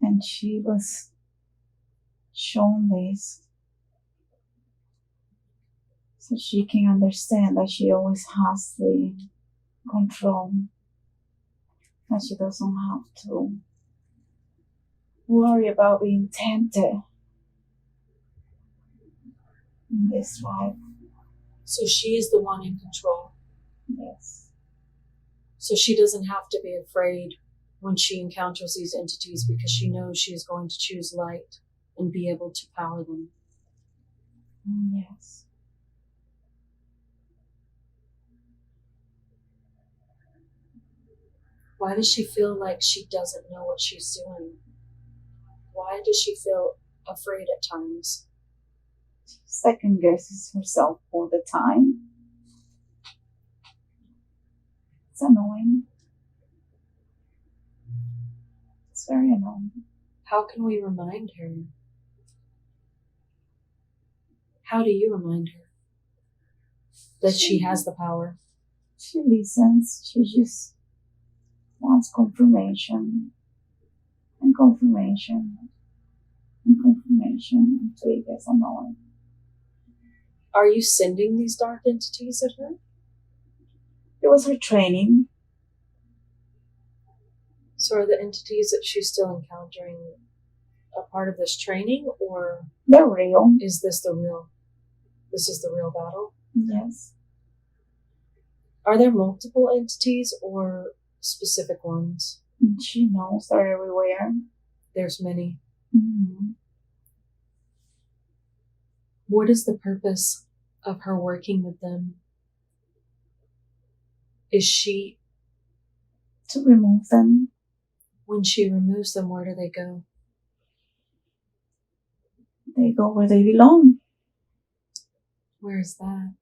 And she was shown this so she can understand that she always has the control, that she doesn't have to worry about being tempted in this life. So she is the one in control. Yes. So she doesn't have to be afraid when she encounters these entities because she knows she is going to choose light and be able to power them. Yes. Why does she feel like she doesn't know what she's doing? Why does she feel afraid at times? She second guesses herself all the time. It's annoying. It's very annoying. How can we remind her? How do you remind her that she has the power? She listens. She just wants confirmation and confirmation and confirmation until it gets annoying. Are you sending these dark entities at her? It was her training. So are the entities that she's still encountering a part of this training, or They're real. is this the real? This is the real battle? Yes. Are there multiple entities or specific ones? And she knows they're everywhere. There's many. Mm-hmm. What is the purpose of her working with them? Is she, To remove them. when she removes them, where do they go? They go where they belong. Where is that?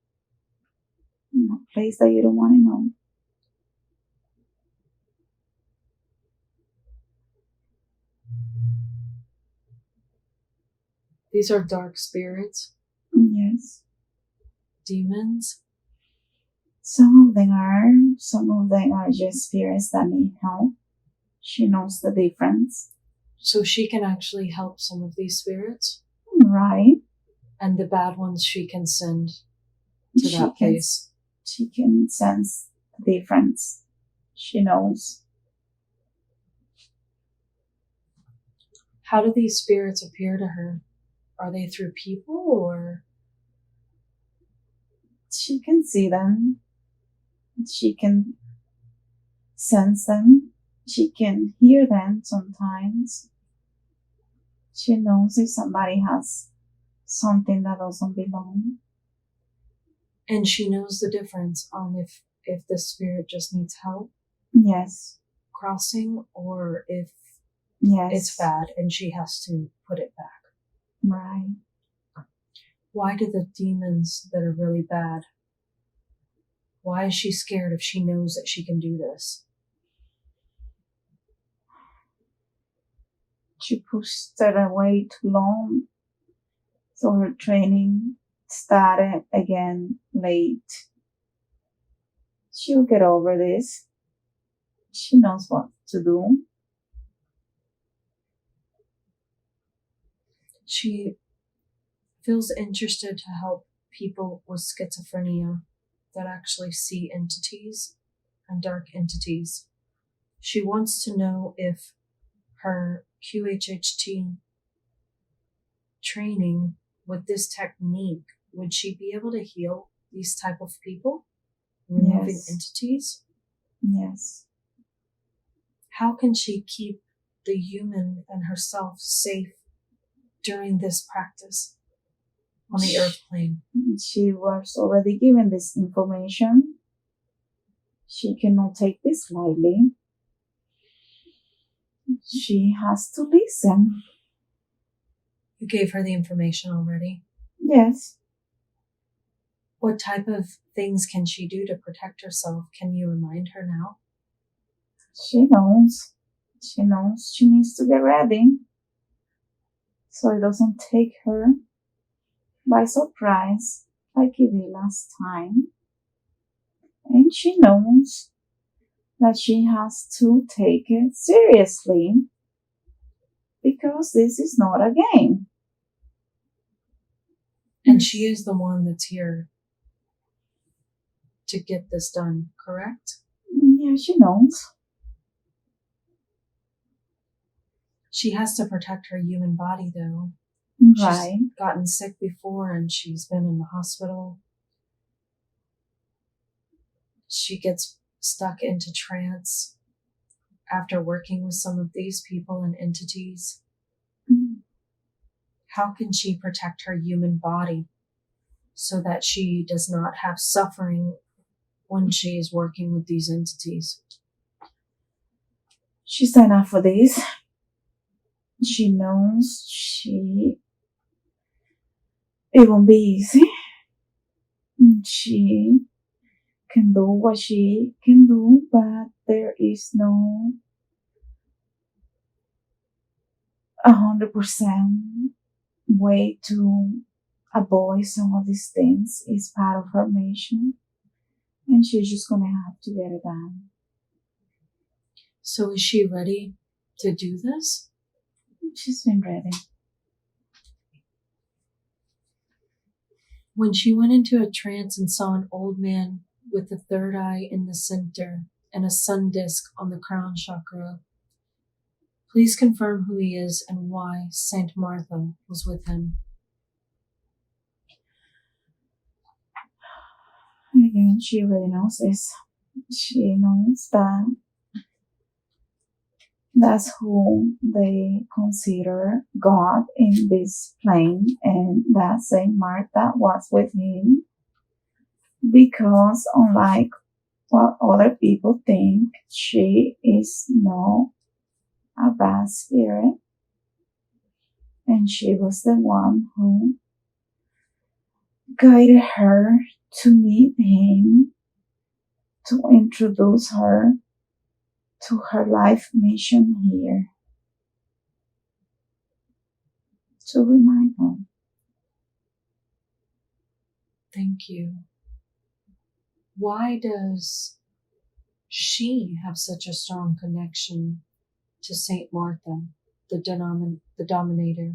In a place that you don't want to know. These are dark spirits, Yes. demons. Some of them are just spirits that need help. She knows the difference. So she can actually help some of these spirits, Right. and the bad ones she can send to that place. She can sense the difference. She knows. How do these spirits appear to her? Are they through people, or? She can see them. She can sense them. She can hear them sometimes. She knows if somebody has something that doesn't belong. And she knows the difference on if the spirit just needs help Yes. crossing, or if Yes. it's bad and she has to put it back. Right. Why do the demons that are really bad, why is she scared if she knows that she can do this? She pushed it away too long, so her training started again late. She'll get over this. She knows what to do. She feels interested to help people with schizophrenia that actually see entities and dark entities. She wants to know if her QHHT training with this technique, would she be able to heal these type of people, removing Yes. entities? Yes. How can she keep the human and herself safe during this practice on the earth plane? She was already given this information. She cannot take this lightly. She has to listen. You gave her the information already. Yes. What type of things can she do to protect herself? Can you remind her now? She knows. She knows she needs to get ready so it doesn't take her by surprise like it did last time. And she knows that she has to take it seriously because this is not a game. And she is the one that's here to get this done, correct? Yeah, she knows. She has to protect her human body, though. Right. She's gotten sick before and she's been in the hospital. She gets stuck into trance after working with some of these people and entities. How can she protect her human body so that she does not have suffering when she is working with these entities? She signed up for this. She knows it won't be easy. She can do what she can do, but there is no 100% way to avoid some of these things. It's part of her mission, and she's just gonna have to get it done. So is she ready to do this? She's been ready. When she went into a trance and saw an old man with the third eye in the center and a sun disk on the crown chakra, please confirm who he is and why Saint Martha was with him. Again, she really knows this. She knows that that's who they consider God in this plane, and that Saint Martha was with him because, unlike what other people think, she is not a bad spirit, and she was the one who guided her to meet him, to introduce her to her life mission here, to remind her. Thank you. Why does she have such a strong connection to Saint Martha, the dominator,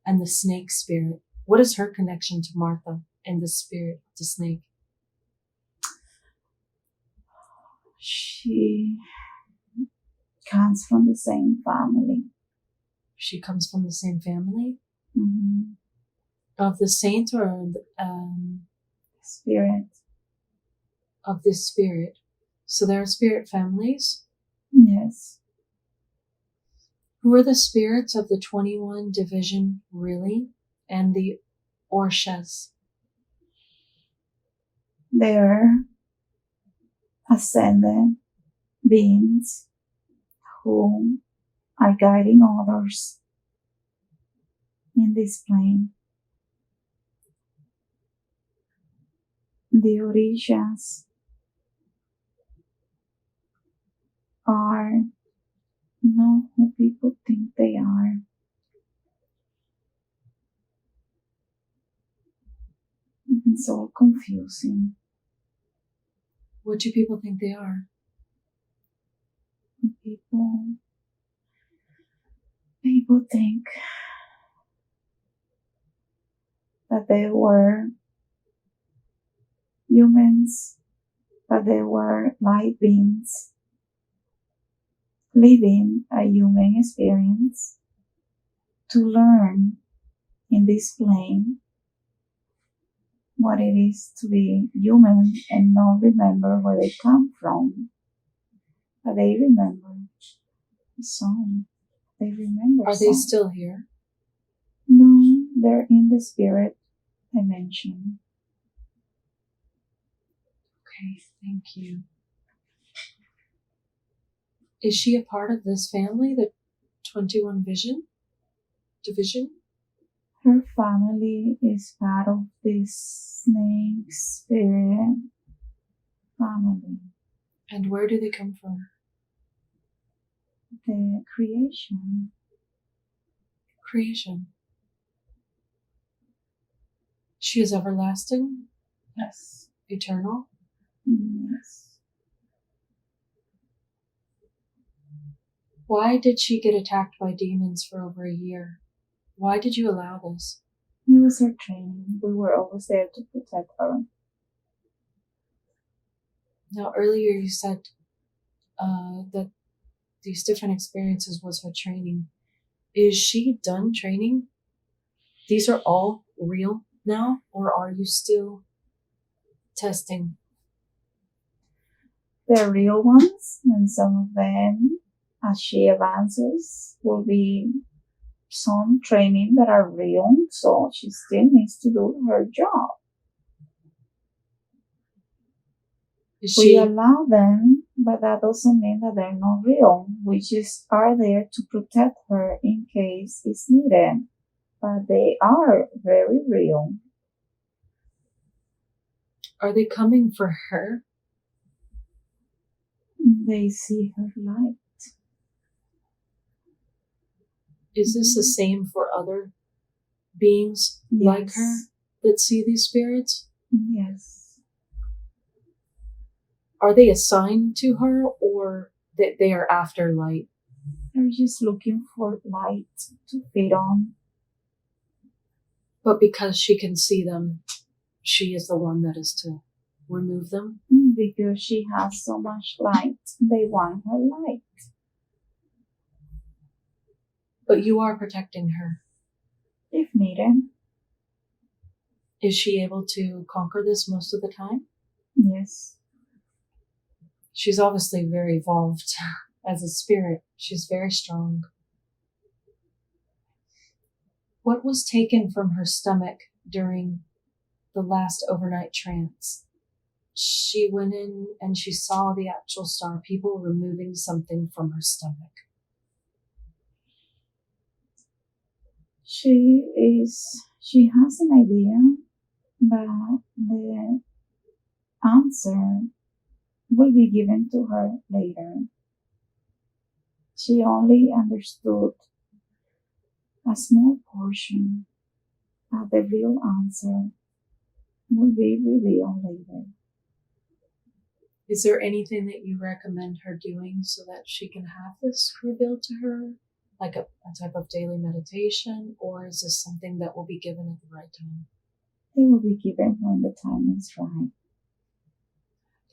and the snake spirit? What is her connection to Martha and the spirit, the snake? She comes from the same family. She comes from the same family? Mm-hmm. Of the saint or Spirit. of this spirit? So there are spirit families? Yes. Who are the spirits of the 21 division really? And the Orshas? They're ascended beings who are guiding others in this plane. The Orishas are not who people think they are. It's all confusing. What do people think they are? People think that they were humans, that they were light beings living a human experience to learn in this plane what it is to be human and not remember where they come from. But they remember the song. They remember. Are they still here? No, they're in the spirit dimension. Okay, thank you. Is she a part of this family, the 21 division? Her family is part of this snake spirit family. And where do they come from? The creation. Creation. She is everlasting? Yes. Eternal? Yes. Why did she get attacked by demons for over a year? Why did you allow this? It was her training. We were always there to protect her. Now, earlier you said that these different experiences was her training. Is she done training? These are all real now, or are you still testing? They're real ones, and some of them, as she advances, will be some training that are real, so she still needs to do her job. We allow them, but that doesn't mean that they're not real. We just are there to protect her in case it's needed. But they are very real. Are they coming for her? They see her light. Is this the same for other beings like her that see these spirits? Yes. Are they assigned to her, or that they are after light? They're just looking for light to feed on. But because she can see them, she is the one that is to remove them? Because she has so much light, they want her light. But you are protecting her. If needed. Is she able to conquer this most of the time? Yes. She's obviously very evolved as a spirit. She's very strong. What was taken from her stomach during the last overnight trance? She went in and she saw the actual star, people removing something from her stomach. She has an idea, but the answer will be given to her later. She only understood a small portion, but the real answer will be revealed later. Is there anything that you recommend her doing so that she can have this revealed to her? Like a type of daily meditation, or is this something that will be given at the right time? It will be given when the time is right.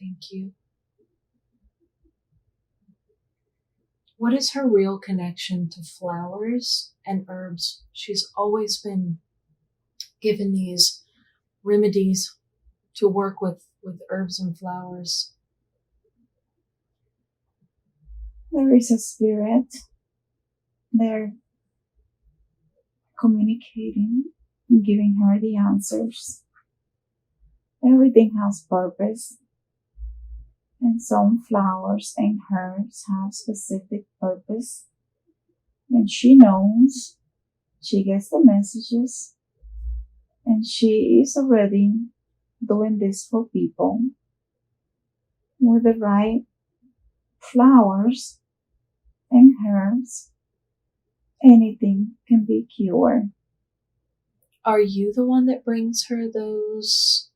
Thank you. What is her real connection to flowers and herbs? She's always been given these remedies to work with herbs and flowers. There is a spirit. They're communicating, giving her the answers. Everything has purpose. And some flowers and herbs have specific purpose. And she knows, she gets the messages, and she is already doing this for people. With the right flowers and herbs, anything can be cured. Are you the one that brings her those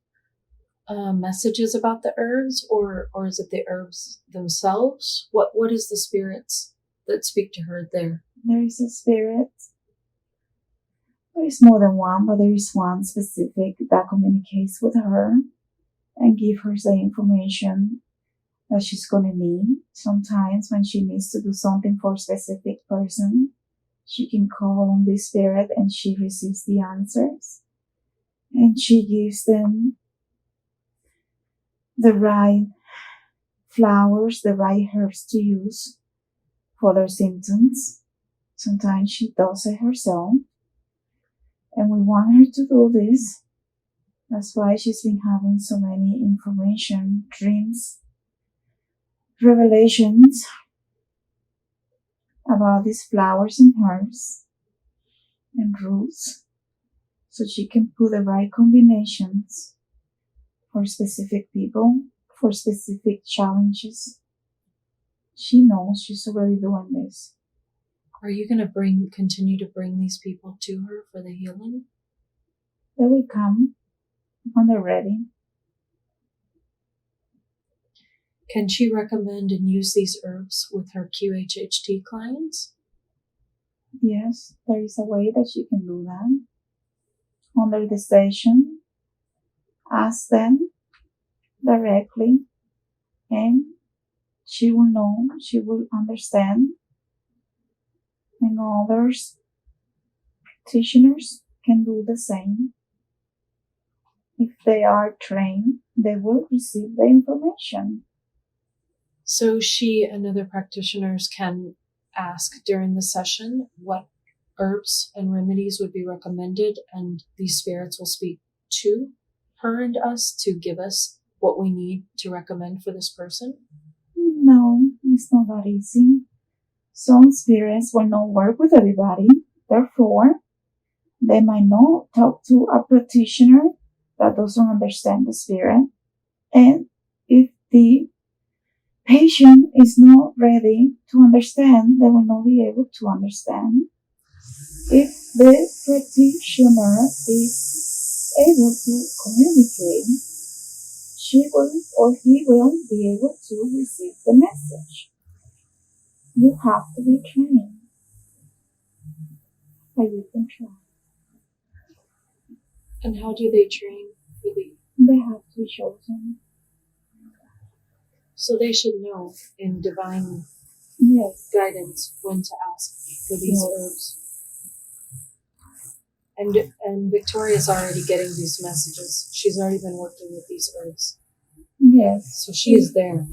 messages about the herbs, or is it the herbs themselves? What is the spirits that speak to her there? There is a spirit. There is more than one, but there is one specific that communicates with her and give her the information that she's going to need. Sometimes when she needs to do something for a specific person, she can call on this spirit and she receives the answers. And she gives them the right flowers, the right herbs to use for their symptoms. Sometimes she does it herself. And we want her to do this. That's why she's been having so many information, dreams, revelations about these flowers and herbs and roots. so she can put the right combinations for specific people, for specific challenges. She knows she's already doing this. Are you going to continue to bring these people to her for the healing? They will come when they're ready. Can she recommend and use these herbs with her QHHT clients? Yes, there is a way that she can do that. Under the station, ask them directly, and she will know, she will understand, and others, practitioners, can do the same. If they are trained, they will receive the information. So she and other practitioners can ask during the session what herbs and remedies would be recommended, and these spirits will speak to her and us to give us what we need to recommend for this person? No, it's not that easy. Some spirits will not work with everybody. Therefore, they might not talk to a practitioner that doesn't understand the spirit. And if the patient is not ready to understand, they will not be able to understand. If the practitioner is able to communicate, she will or he will be able to receive the message. You have to be trained, but you can try. And how do they train for the? They have to be chosen. So they should know in divine guidance when to ask for these herbs. And Victoria's already getting these messages. She's already been working with these herbs. Yes. So she is there.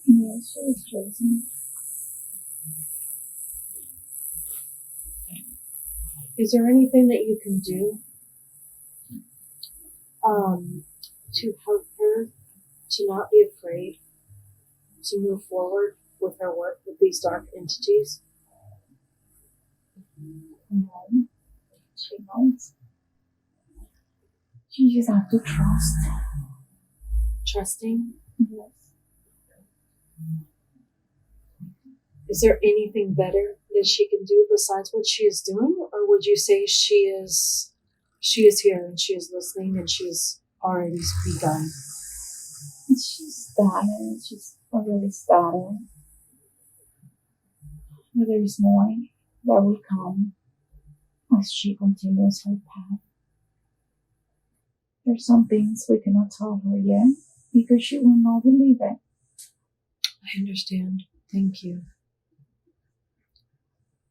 Yes, she is chosen. Is there anything that you can do to help her to not be afraid to move forward with her work with these dark entities? No, she knows. She just has to trust. Trusting? Yes. Is there anything better that she can do besides what she is doing? Or would you say she is here and she is listening and she has already begun? She's started. She's already started. But there is more that will come as she continues her path. There's some things we cannot tell her yet because she will not believe it. I understand. Thank you.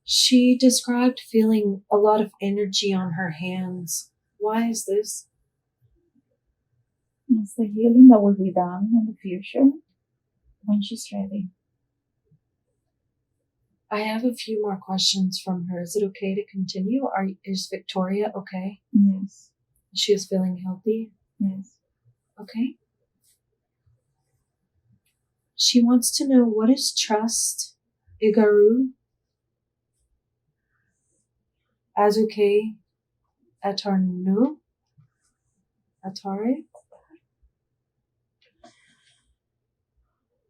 She described feeling a lot of energy on her hands. Why is this? It's the healing that will be done in the future when she's ready. I have a few more questions from her. Is it okay to continue? Is Victoria okay? Yes. She is feeling healthy? Yes. Okay. She wants to know, what is trust, Igaru, Azuke, Atarnu, Atare?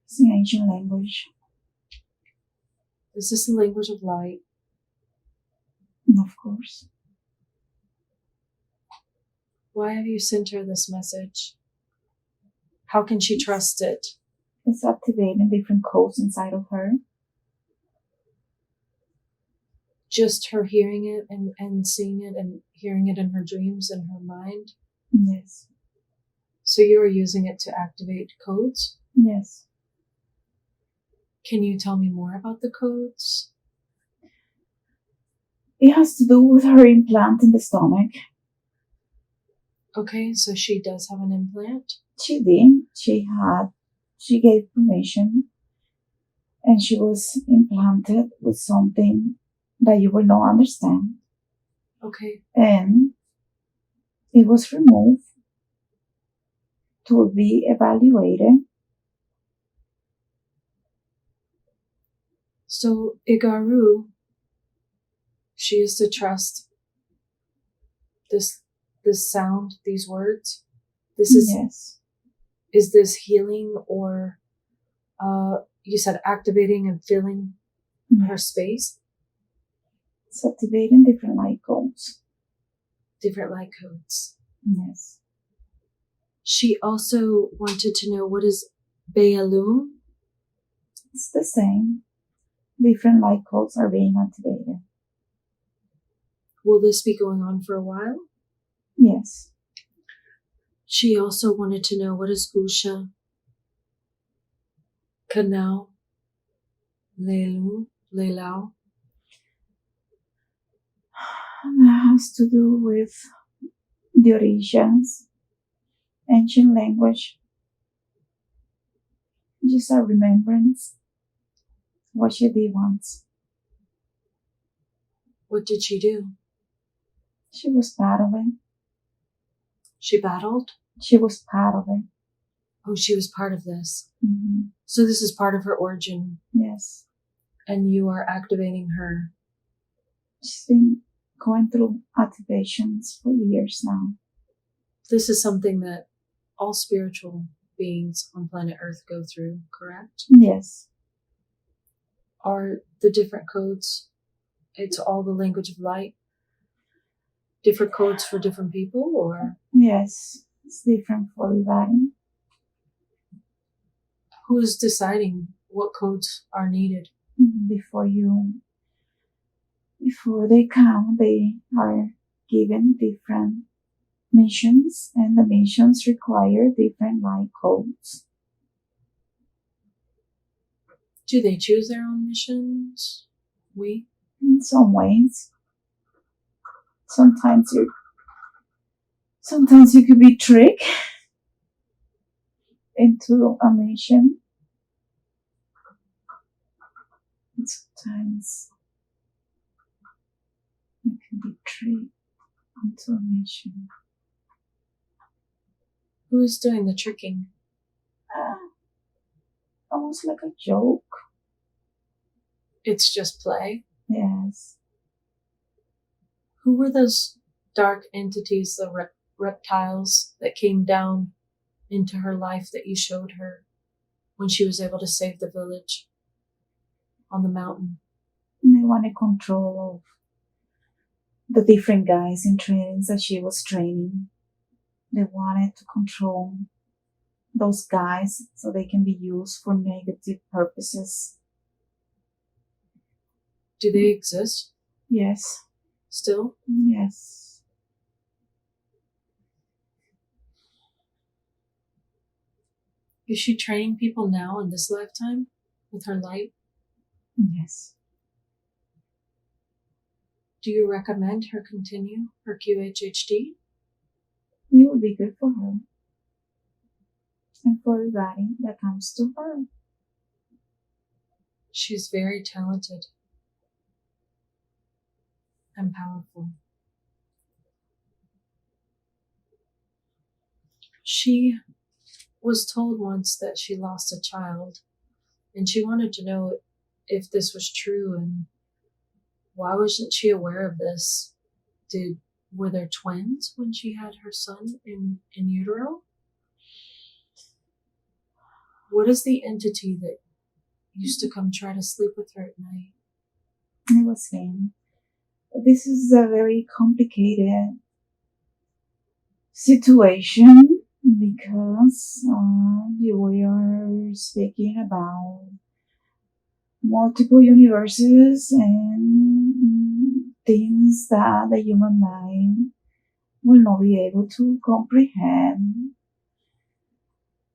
It's the ancient language. Is this the language of light? Of course. Why have you sent her this message? How can she trust it? It's activating different codes inside of her. Just her hearing it and seeing it and hearing it in her dreams and her mind? Yes. So you are using it to activate codes? Yes. Can you tell me more about the codes? It has to do with her implant in the stomach. Okay, so she does have an implant? She did. She gave permission, and she was implanted with something that you will not understand. Okay. And it was removed to be evaluated. So Igaru, she is to trust this this sound, these words? Is this healing, or you said activating and filling her space? It's activating different light codes. Different light codes. Yes. She also wanted to know, what is Bealum? It's the same. Different light codes are being activated. Will this be going on for a while? Yes. She also wanted to know, what is Usha, Kanao, Leilu, Leilau? That has to do with the origins, ancient language, just a remembrance, what she did once. What did she do? She was part of it. She battled? She was part of it. Oh, she was part of this. Mm-hmm. So this is part of her origin. Yes. And you are activating her. She's been going through activations for years now. This is something that all spiritual beings on planet Earth go through, correct? Yes. Are the different codes, it's all the language of light? Different codes for different people, or? Yes, it's different for everybody. Who is deciding what codes are needed? Before they come, they are given different missions, and the missions require different light codes. Do they choose their own missions? In some ways. Sometimes you could be tricked into a mission. And sometimes you can be tricked into a mission. Who is doing the tricking? Almost like a joke. It's just play? Yes. Who were those dark entities, the reptiles that came down into her life that you showed her when she was able to save the village on the mountain? And they wanted control of the different guys in trainings that she was training. They wanted to control those guys so they can be used for negative purposes. Do they exist? Yes. Still? Yes. Is she training people now in this lifetime with her light? Yes. Do you recommend her continue her QHHT? It would be good for her and for everybody that comes to her. She's very talented and powerful. She was told once that she lost a child, and she wanted to know if this was true and why wasn't she aware of this? Were there twins when she had her son in utero? What is the entity that used to come try to sleep with her at night? It was him. This is a very complicated situation because we are speaking about multiple universes and things that the human mind will not be able to comprehend.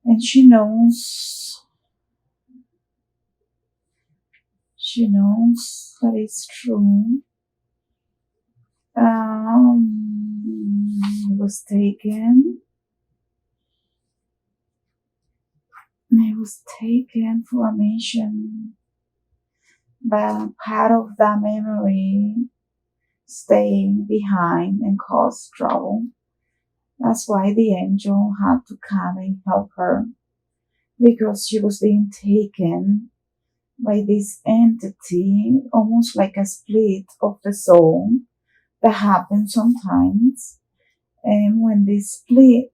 And she knows that it's true. It was taken for a mission, but part of that memory staying behind and caused trouble. That's why the angel had to come and help her, because she was being taken by this entity, almost like a split of the soul that happens sometimes. And when this split,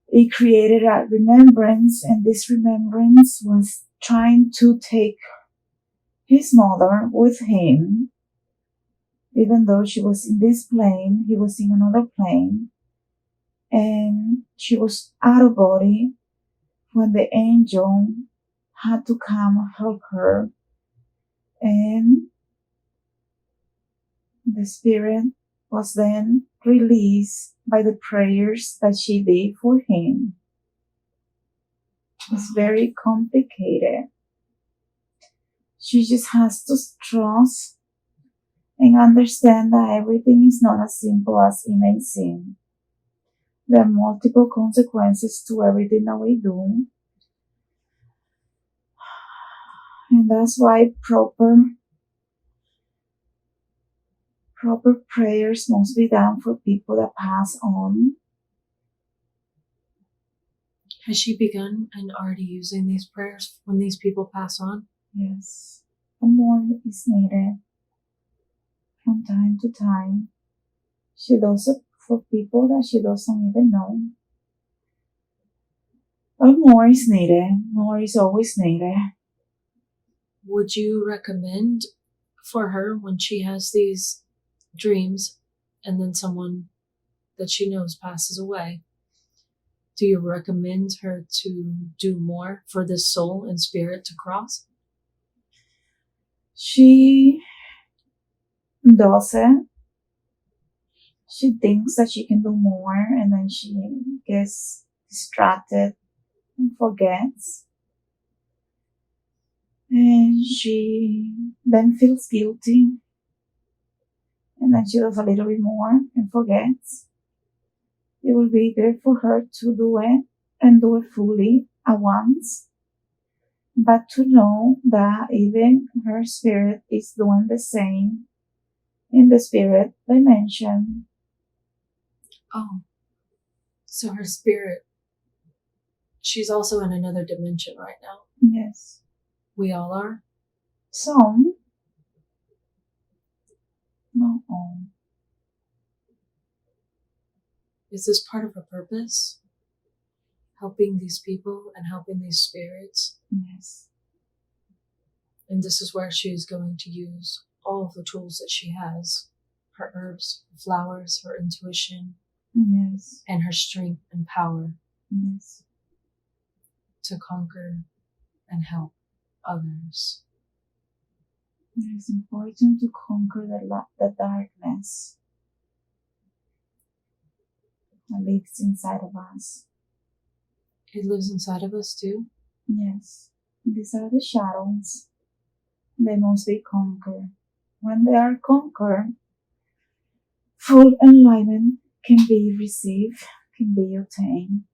it created a remembrance, and this remembrance was trying to take his mother with him. Even though she was in this plane, he was in another plane, and she was out of body when the angel had to come help her. And the spirit was then released by the prayers that she did for him. It's very complicated. She just has to trust and understand that everything is not as simple as it may seem. There are multiple consequences to everything that we do. And that's why proper prayers must be done for people that pass on. Has she begun and already using these prayers when these people pass on? Yes. More is needed from time to time. She does it for people that she doesn't even know. But more is needed. More is always needed. Would you recommend for her when she has these dreams and then someone that she knows passes away? Do you recommend her to do more for this soul and spirit to cross? She does it. She thinks that she can do more, and then she gets distracted and forgets. And she then feels guilty. And then she does a little bit more and forgets. It will be good for her to do it and do it fully at once. But to know that even her spirit is doing the same in the spirit dimension. Oh, so her spirit, she's also in another dimension right now. Yes. We all are? Some. Not all. Is this part of her purpose? Helping these people and helping these spirits? Yes. And this is where she is going to use all of the tools that she has, her herbs, her flowers, her intuition, Yes. and her strength and power Yes. to conquer and help others. It is important to conquer the darkness that lives inside of us. It lives inside of us too? Yes. These are the shadows. They must be conquered. When they are conquered, full enlightenment can be received, can be obtained.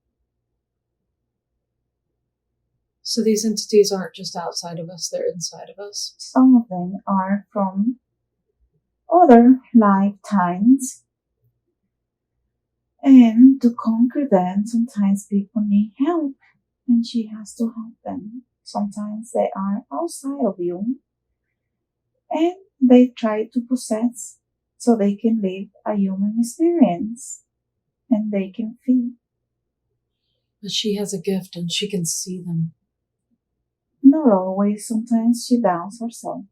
So these entities aren't just outside of us, they're inside of us. Some of them are from other lifetimes. And to conquer them, sometimes people need help, and she has to help them. Sometimes they are outside of you, and they try to possess so they can live a human experience, and they can feel. But she has a gift and she can see them. Not always, sometimes she doubts herself.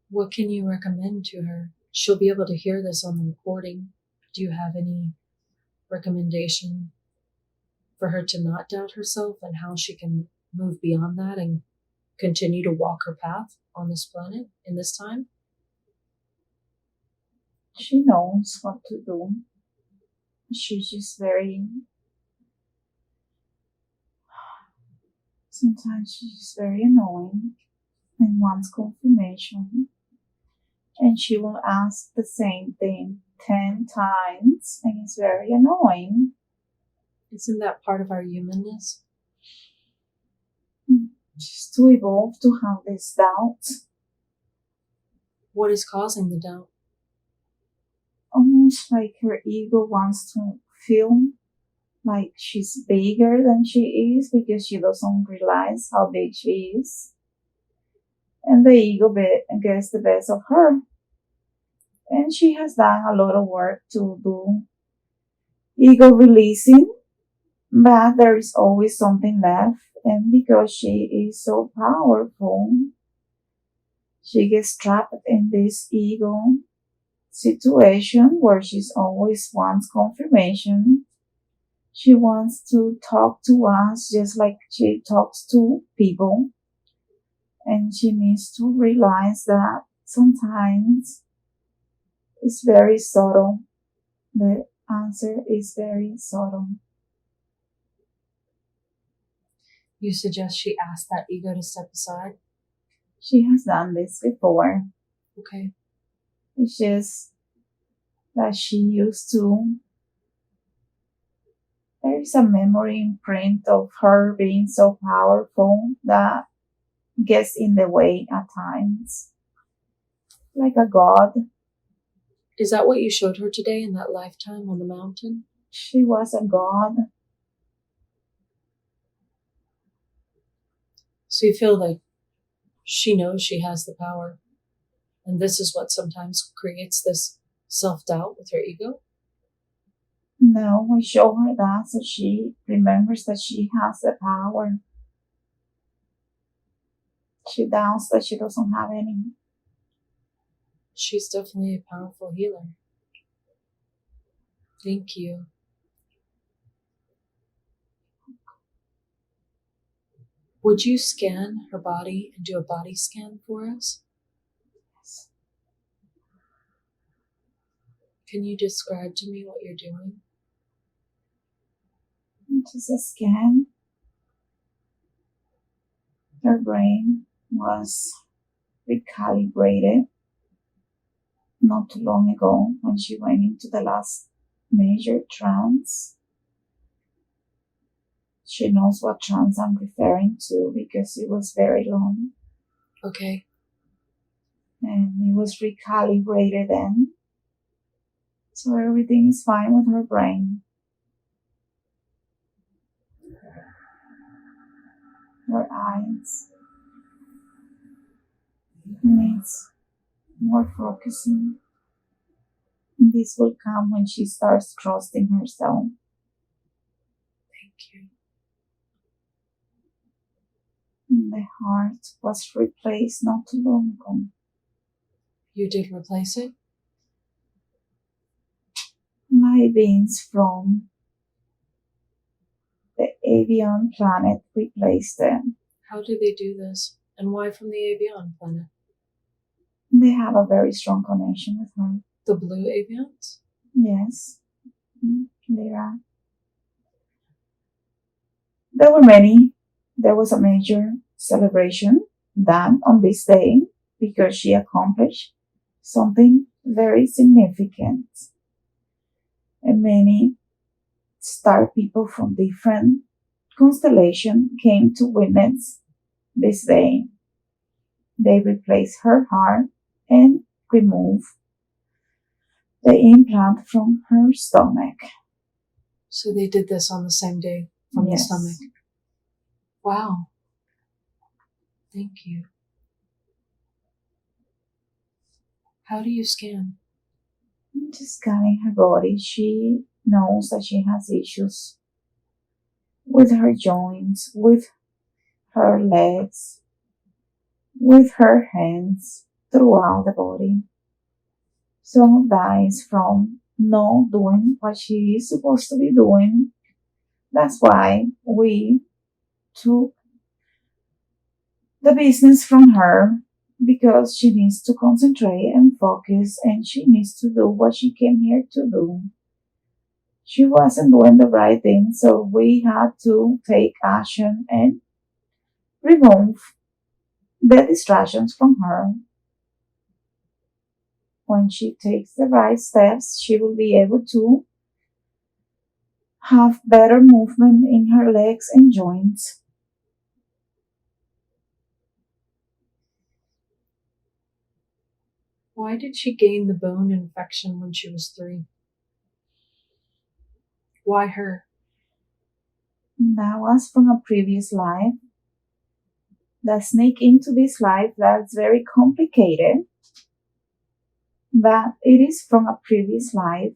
What can you recommend to her? She'll be able to hear this on the recording. Do you have any recommendation for her to not doubt herself and how she can move beyond that and continue to walk her path on this planet in this time? She knows what to do. She's just sometimes she's just very annoying and wants confirmation. And she will ask the same thing 10 times, and it's very annoying. Isn't that part of our humanness? Just to evolve to have this doubt. What is causing the doubt? Almost like her ego wants to feel like she's bigger than she is because she doesn't realize how big she is. And the ego gets the best of her. And she has done a lot of work to do ego releasing, but there is always something left. And because she is so powerful, she gets trapped in this ego situation where she's always wants confirmation. She wants to talk to us just like she talks to people. And she needs to realize that sometimes it's very subtle. The answer is very subtle. You suggest she ask that ego to step aside? She has done this before. Okay. It's just that she used to. There is a memory imprint of her being so powerful that gets in the way at times. Like a god. Is that what you showed her today in that lifetime on the mountain? She was a god. So you feel like she knows she has the power, and this is what sometimes creates this self-doubt with her ego? No, we show her that so she remembers that she has the power. She doubts that she doesn't have any. She's definitely a powerful healer. Thank you. Would you scan her body and do a body scan for us? Yes. Can you describe to me what you're doing? Just a scan. Her brain was recalibrated not too long ago when she went into the last major trance. She knows what trance I'm referring to because it was very long. Okay. And it was recalibrated then. So everything is fine with her brain. Her eyes needs more focusing. This will come when she starts trusting herself. Thank you. The heart was replaced not too long ago. You did replace it? Light beings from the avian planet replaced them. How do they do this? And why from the avian planet? They have a very strong connection with her. The blue avians? Yes, Lyra. There were many. There was a major celebration done on this day because she accomplished something very significant. And many star people from different constellations came to witness this day. They replaced her heart and removed the implant from her stomach. So they did this on the same day from the stomach. Wow. Thank you. How do you scan? Just scanning her body, she knows that she has issues with her joints, with her legs, with her hands, throughout the body. Some of that is from not doing what she is supposed to be doing. That's why we took the business from her, because she needs to concentrate and focus, and she needs to do what she came here to do. She wasn't doing the right thing, so we had to take action and remove the distractions from her. When she takes the right steps, she will be able to have better movement in her legs and joints. Why did she gain the bone infection when she was 3? Why her? That was from a previous life that sneak into this life that's very complicated. but it is from a previous life,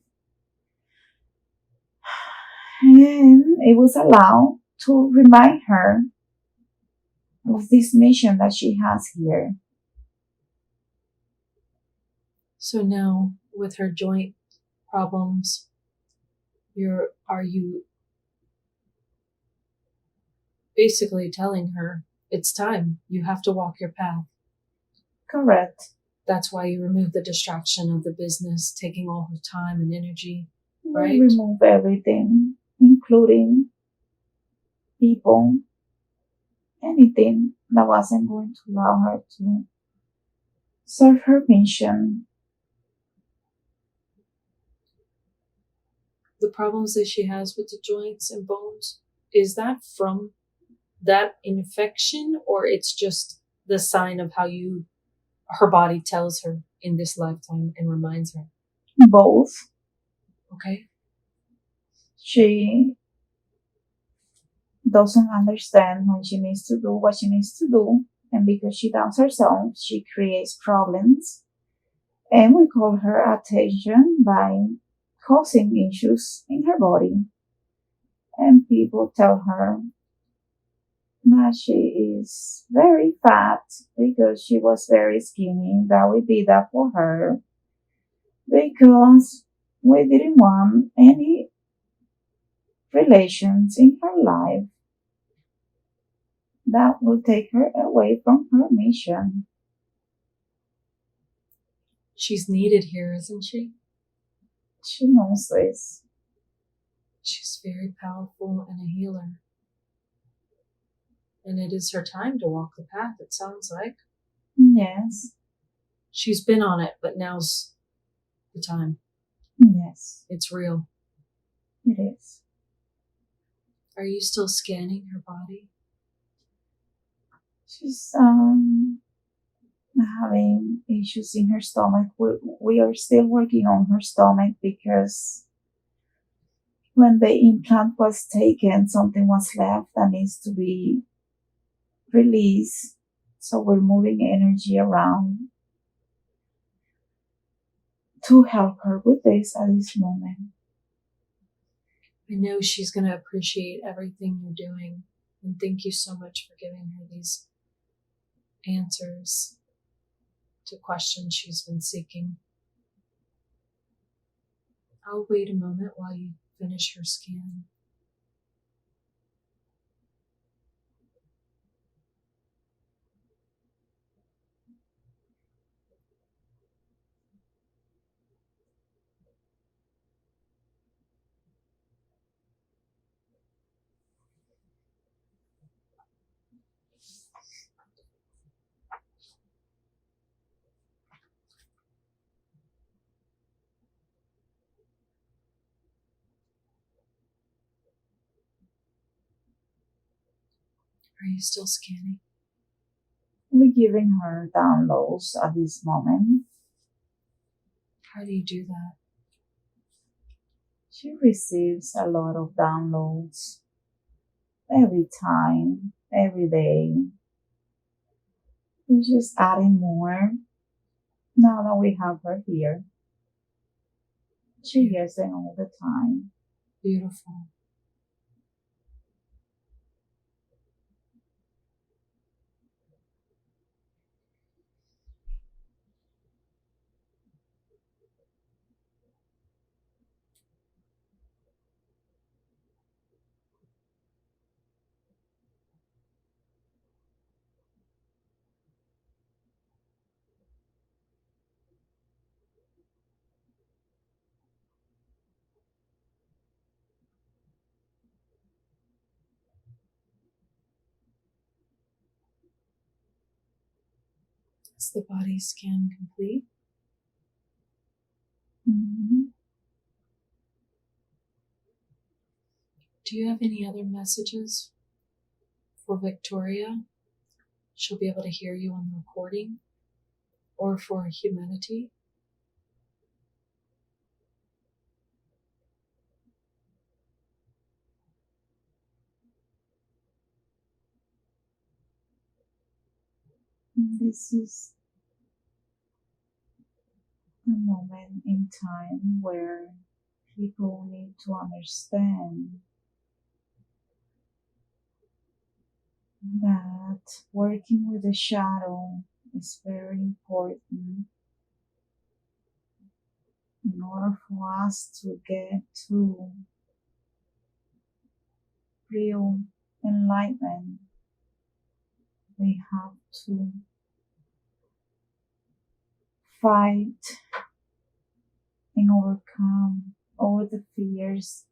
and it was allowed to remind her of this mission that she has here. So now, with her joint problems, are you basically telling her it's time, you have to walk your path? Correct. That's why you remove the distraction of the business, taking all her time and energy, We right? remove everything, including people, anything that wasn't going to allow her to serve her mission. The problems that she has with the joints and bones, is that from that infection, or it's just the sign of how her body tells her in this lifetime and reminds her? Both. Okay. She doesn't understand when she needs to do what she needs to do, and because she doubts herself, she creates problems. And we call her attention by causing issues in her body. And people tell her that she is very fat because she was very skinny, that we did that for her because we didn't want any relations in her life that will take her away from her mission. She's needed here, isn't she? She knows this. She's very powerful and a healer. And it is her time to walk the path, it sounds like. Yes. She's been on it, but now's the time. Yes. It's real. It is. Are you still scanning her body? She's having issues in her stomach. We are still working on her stomach because when the implant was taken, something was left that needs to be released. So we're moving energy around to help her with this at this moment. I know she's going to appreciate everything you're doing. And thank you so much for giving her these answers to questions she's been seeking. I'll wait a moment while you finish her scan. Are you still scanning? We're giving her downloads at this moment. How do you do that? She receives a lot of downloads every time, every day. We're just adding more now that we have her here. She gets them all the time. Beautiful. Is the body scan complete? Mm-hmm. Do you have any other messages for Victoria? She'll be able to hear you on the recording, or for humanity? This is a moment in time where people need to understand that working with the shadow is very important in order for us to get to real enlightenment. We have to fight and overcome all the fears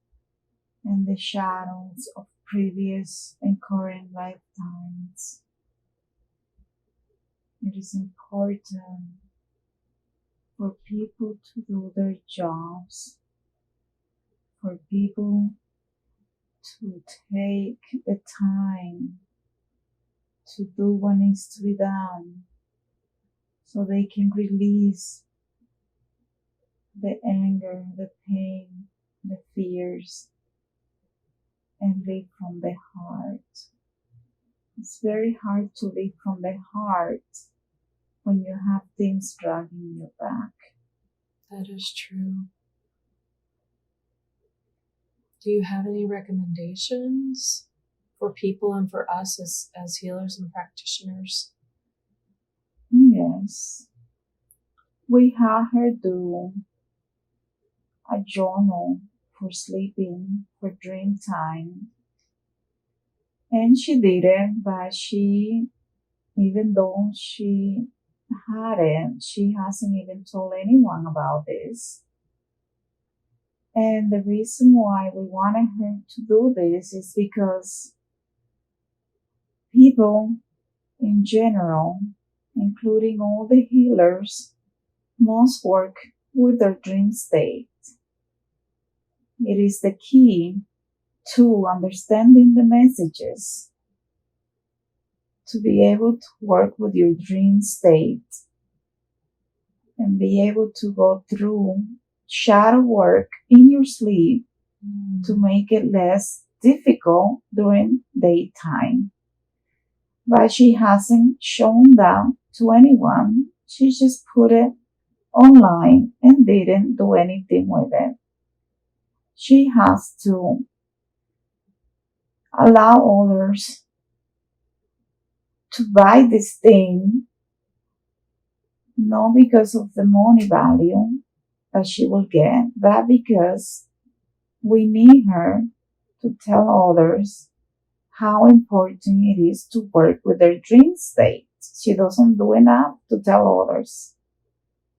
and the shadows of previous and current lifetimes. It is important for people to do their jobs, for people to take the time to do what needs to be done so they can release the anger, the pain, the fears, and live from the heart. It's very hard to live from the heart when you have things dragging you back. That is true. Do you have any recommendations for people and for us as healers and practitioners? Yes. We had her do a journal for sleeping, for dream time. And she did it, but even though she had it, she hasn't even told anyone about this. And the reason why we wanted her to do this is because people in general, including all the healers, must work with their dream state. It is the key to understanding the messages, to be able to work with your dream state and be able to go through shadow work in your sleep to make it less difficult during daytime. But she hasn't shown that to anyone. She just put it online and didn't do anything with it. She has to allow others to buy this thing, not because of the money value that she will get, but because we need her to tell others how important it is to work with their dream state. She doesn't do enough to tell others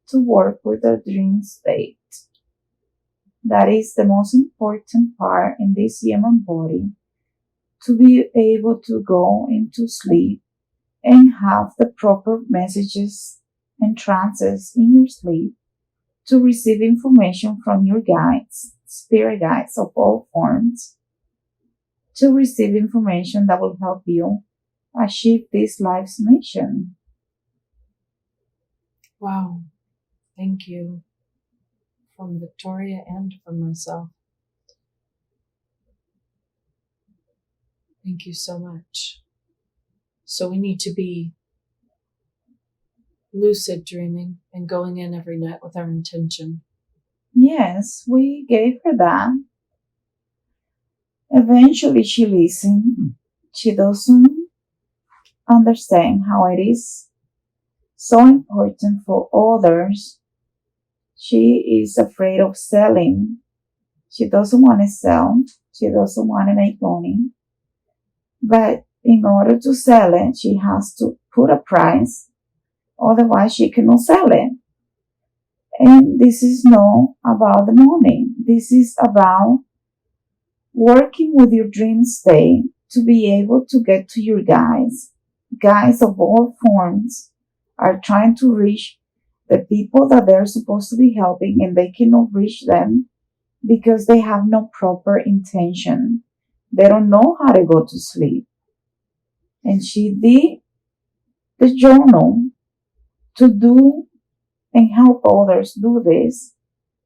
to work with their dream state. That is the most important part in this human body, to be able to go into sleep and have the proper messages and trances in your sleep to receive information from your guides, spirit guides of all forms, to receive information that will help you achieve this life's mission. Wow. Thank you. From Victoria and from myself. Thank you so much. So we need to be lucid dreaming and going in every night with our intention. Yes, we gave her that. Eventually she listened. She doesn't understand how it is so important for others. She is afraid of selling. She doesn't want to sell. She doesn't want to make money. But in order to sell it, she has to put a price. Otherwise, she cannot sell it. And this is not about the money. This is about working with your dream state to be able to get to your guides. Guides of all forms are trying to reach the people that they're supposed to be helping, and they cannot reach them because they have no proper intention. They don't know how to go to sleep. And she did the journal to do and help others do this,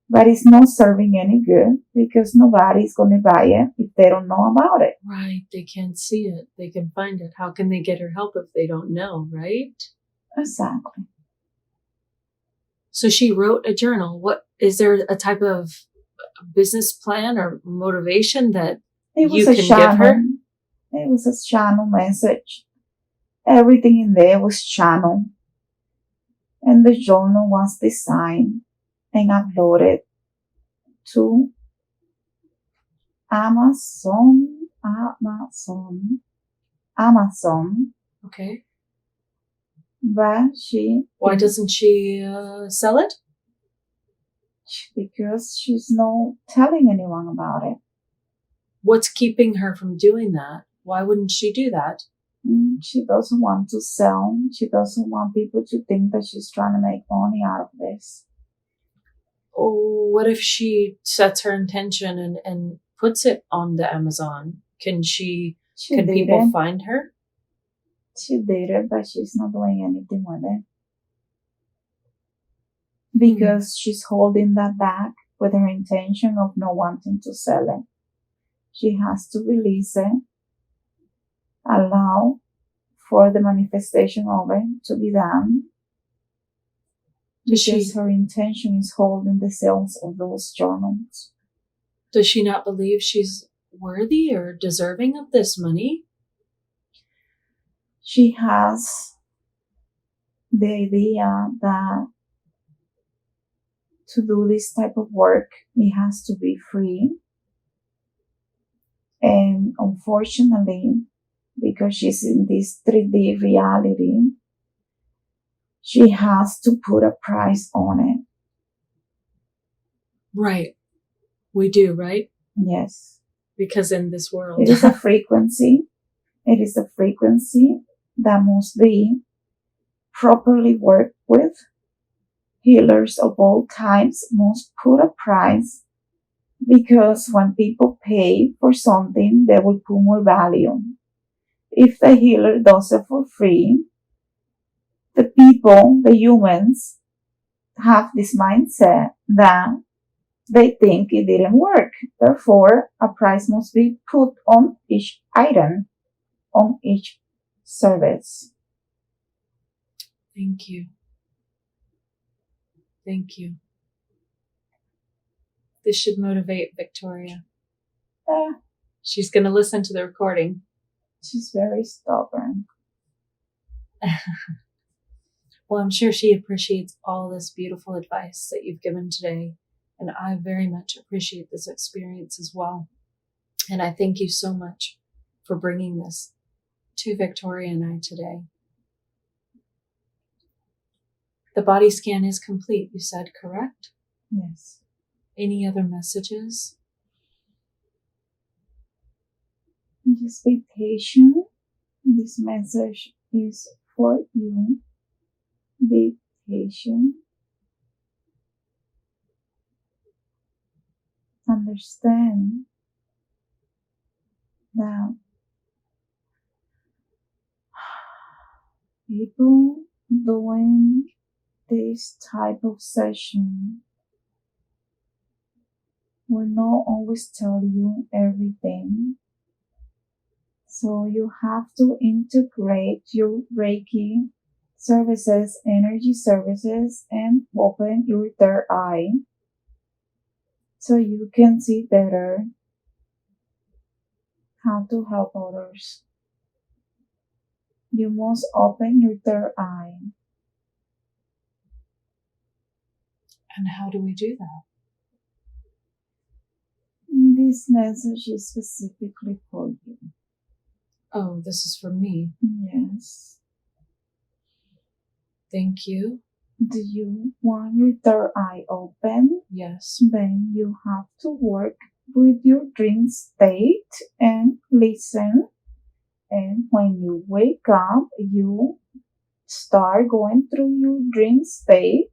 but it's not serving any good because nobody's going to buy it if they don't know about it. Right. They can't see it. They can find it. How can they get her help if they don't know, right? Exactly. So she wrote a journal. What is there a type of business plan or motivation that It was you a can give her? channel. It was a channel message. Everything in there was channel. And the journal was designed and uploaded to Amazon. Okay. But Why doesn't she sell it? because she's not telling anyone about it. What's keeping her from doing that? Why wouldn't she do that? She doesn't want to sell. She doesn't want people to think that she's trying to make money out of this. Oh, what if she sets her intention and puts it on the Amazon? Can people find her? She did it, but she's not doing anything with it. Because she's holding that back with her intention of not wanting to sell it. She has to release it, allow for the manifestation of it to be done. Because her intention is holding the sales of those journals. Does she not believe she's worthy or deserving of this money? She has the idea that to do this type of work, it has to be free. And unfortunately, because she's in this 3D reality, she has to put a price on it. Right. We do, right? Yes. Because in this world, it is a frequency. It is a frequency that must be properly worked with. Healers of all types must put a price, because when people pay for something, they will put more value. If the healer does it for free, the people, the humans, have this mindset that they think it didn't work. Therefore, a price must be put on each item, on each service. Thank you. Thank you. This should motivate Victoria. She's going to listen to the recording. She's very stubborn. Well, I'm sure she appreciates all this beautiful advice that you've given today. And I very much appreciate this experience as well. And I thank you so much for bringing this to Victoria and I today. The body scan is complete, you said, correct? Yes. Any other messages? Just be patient. This message is for you. Be patient. Understand that people doing this type of session will not always tell you everything. So you have to integrate your Reiki services, energy services, and open your third eye so you can see better how to help others. You must open your third eye. And how do we do that? This message is specifically for you. Oh, this is for me. Yes. Thank you. Do you want your third eye open? Yes. Then you have to work with your dream state and listen. And when you wake up, you start going through your dream state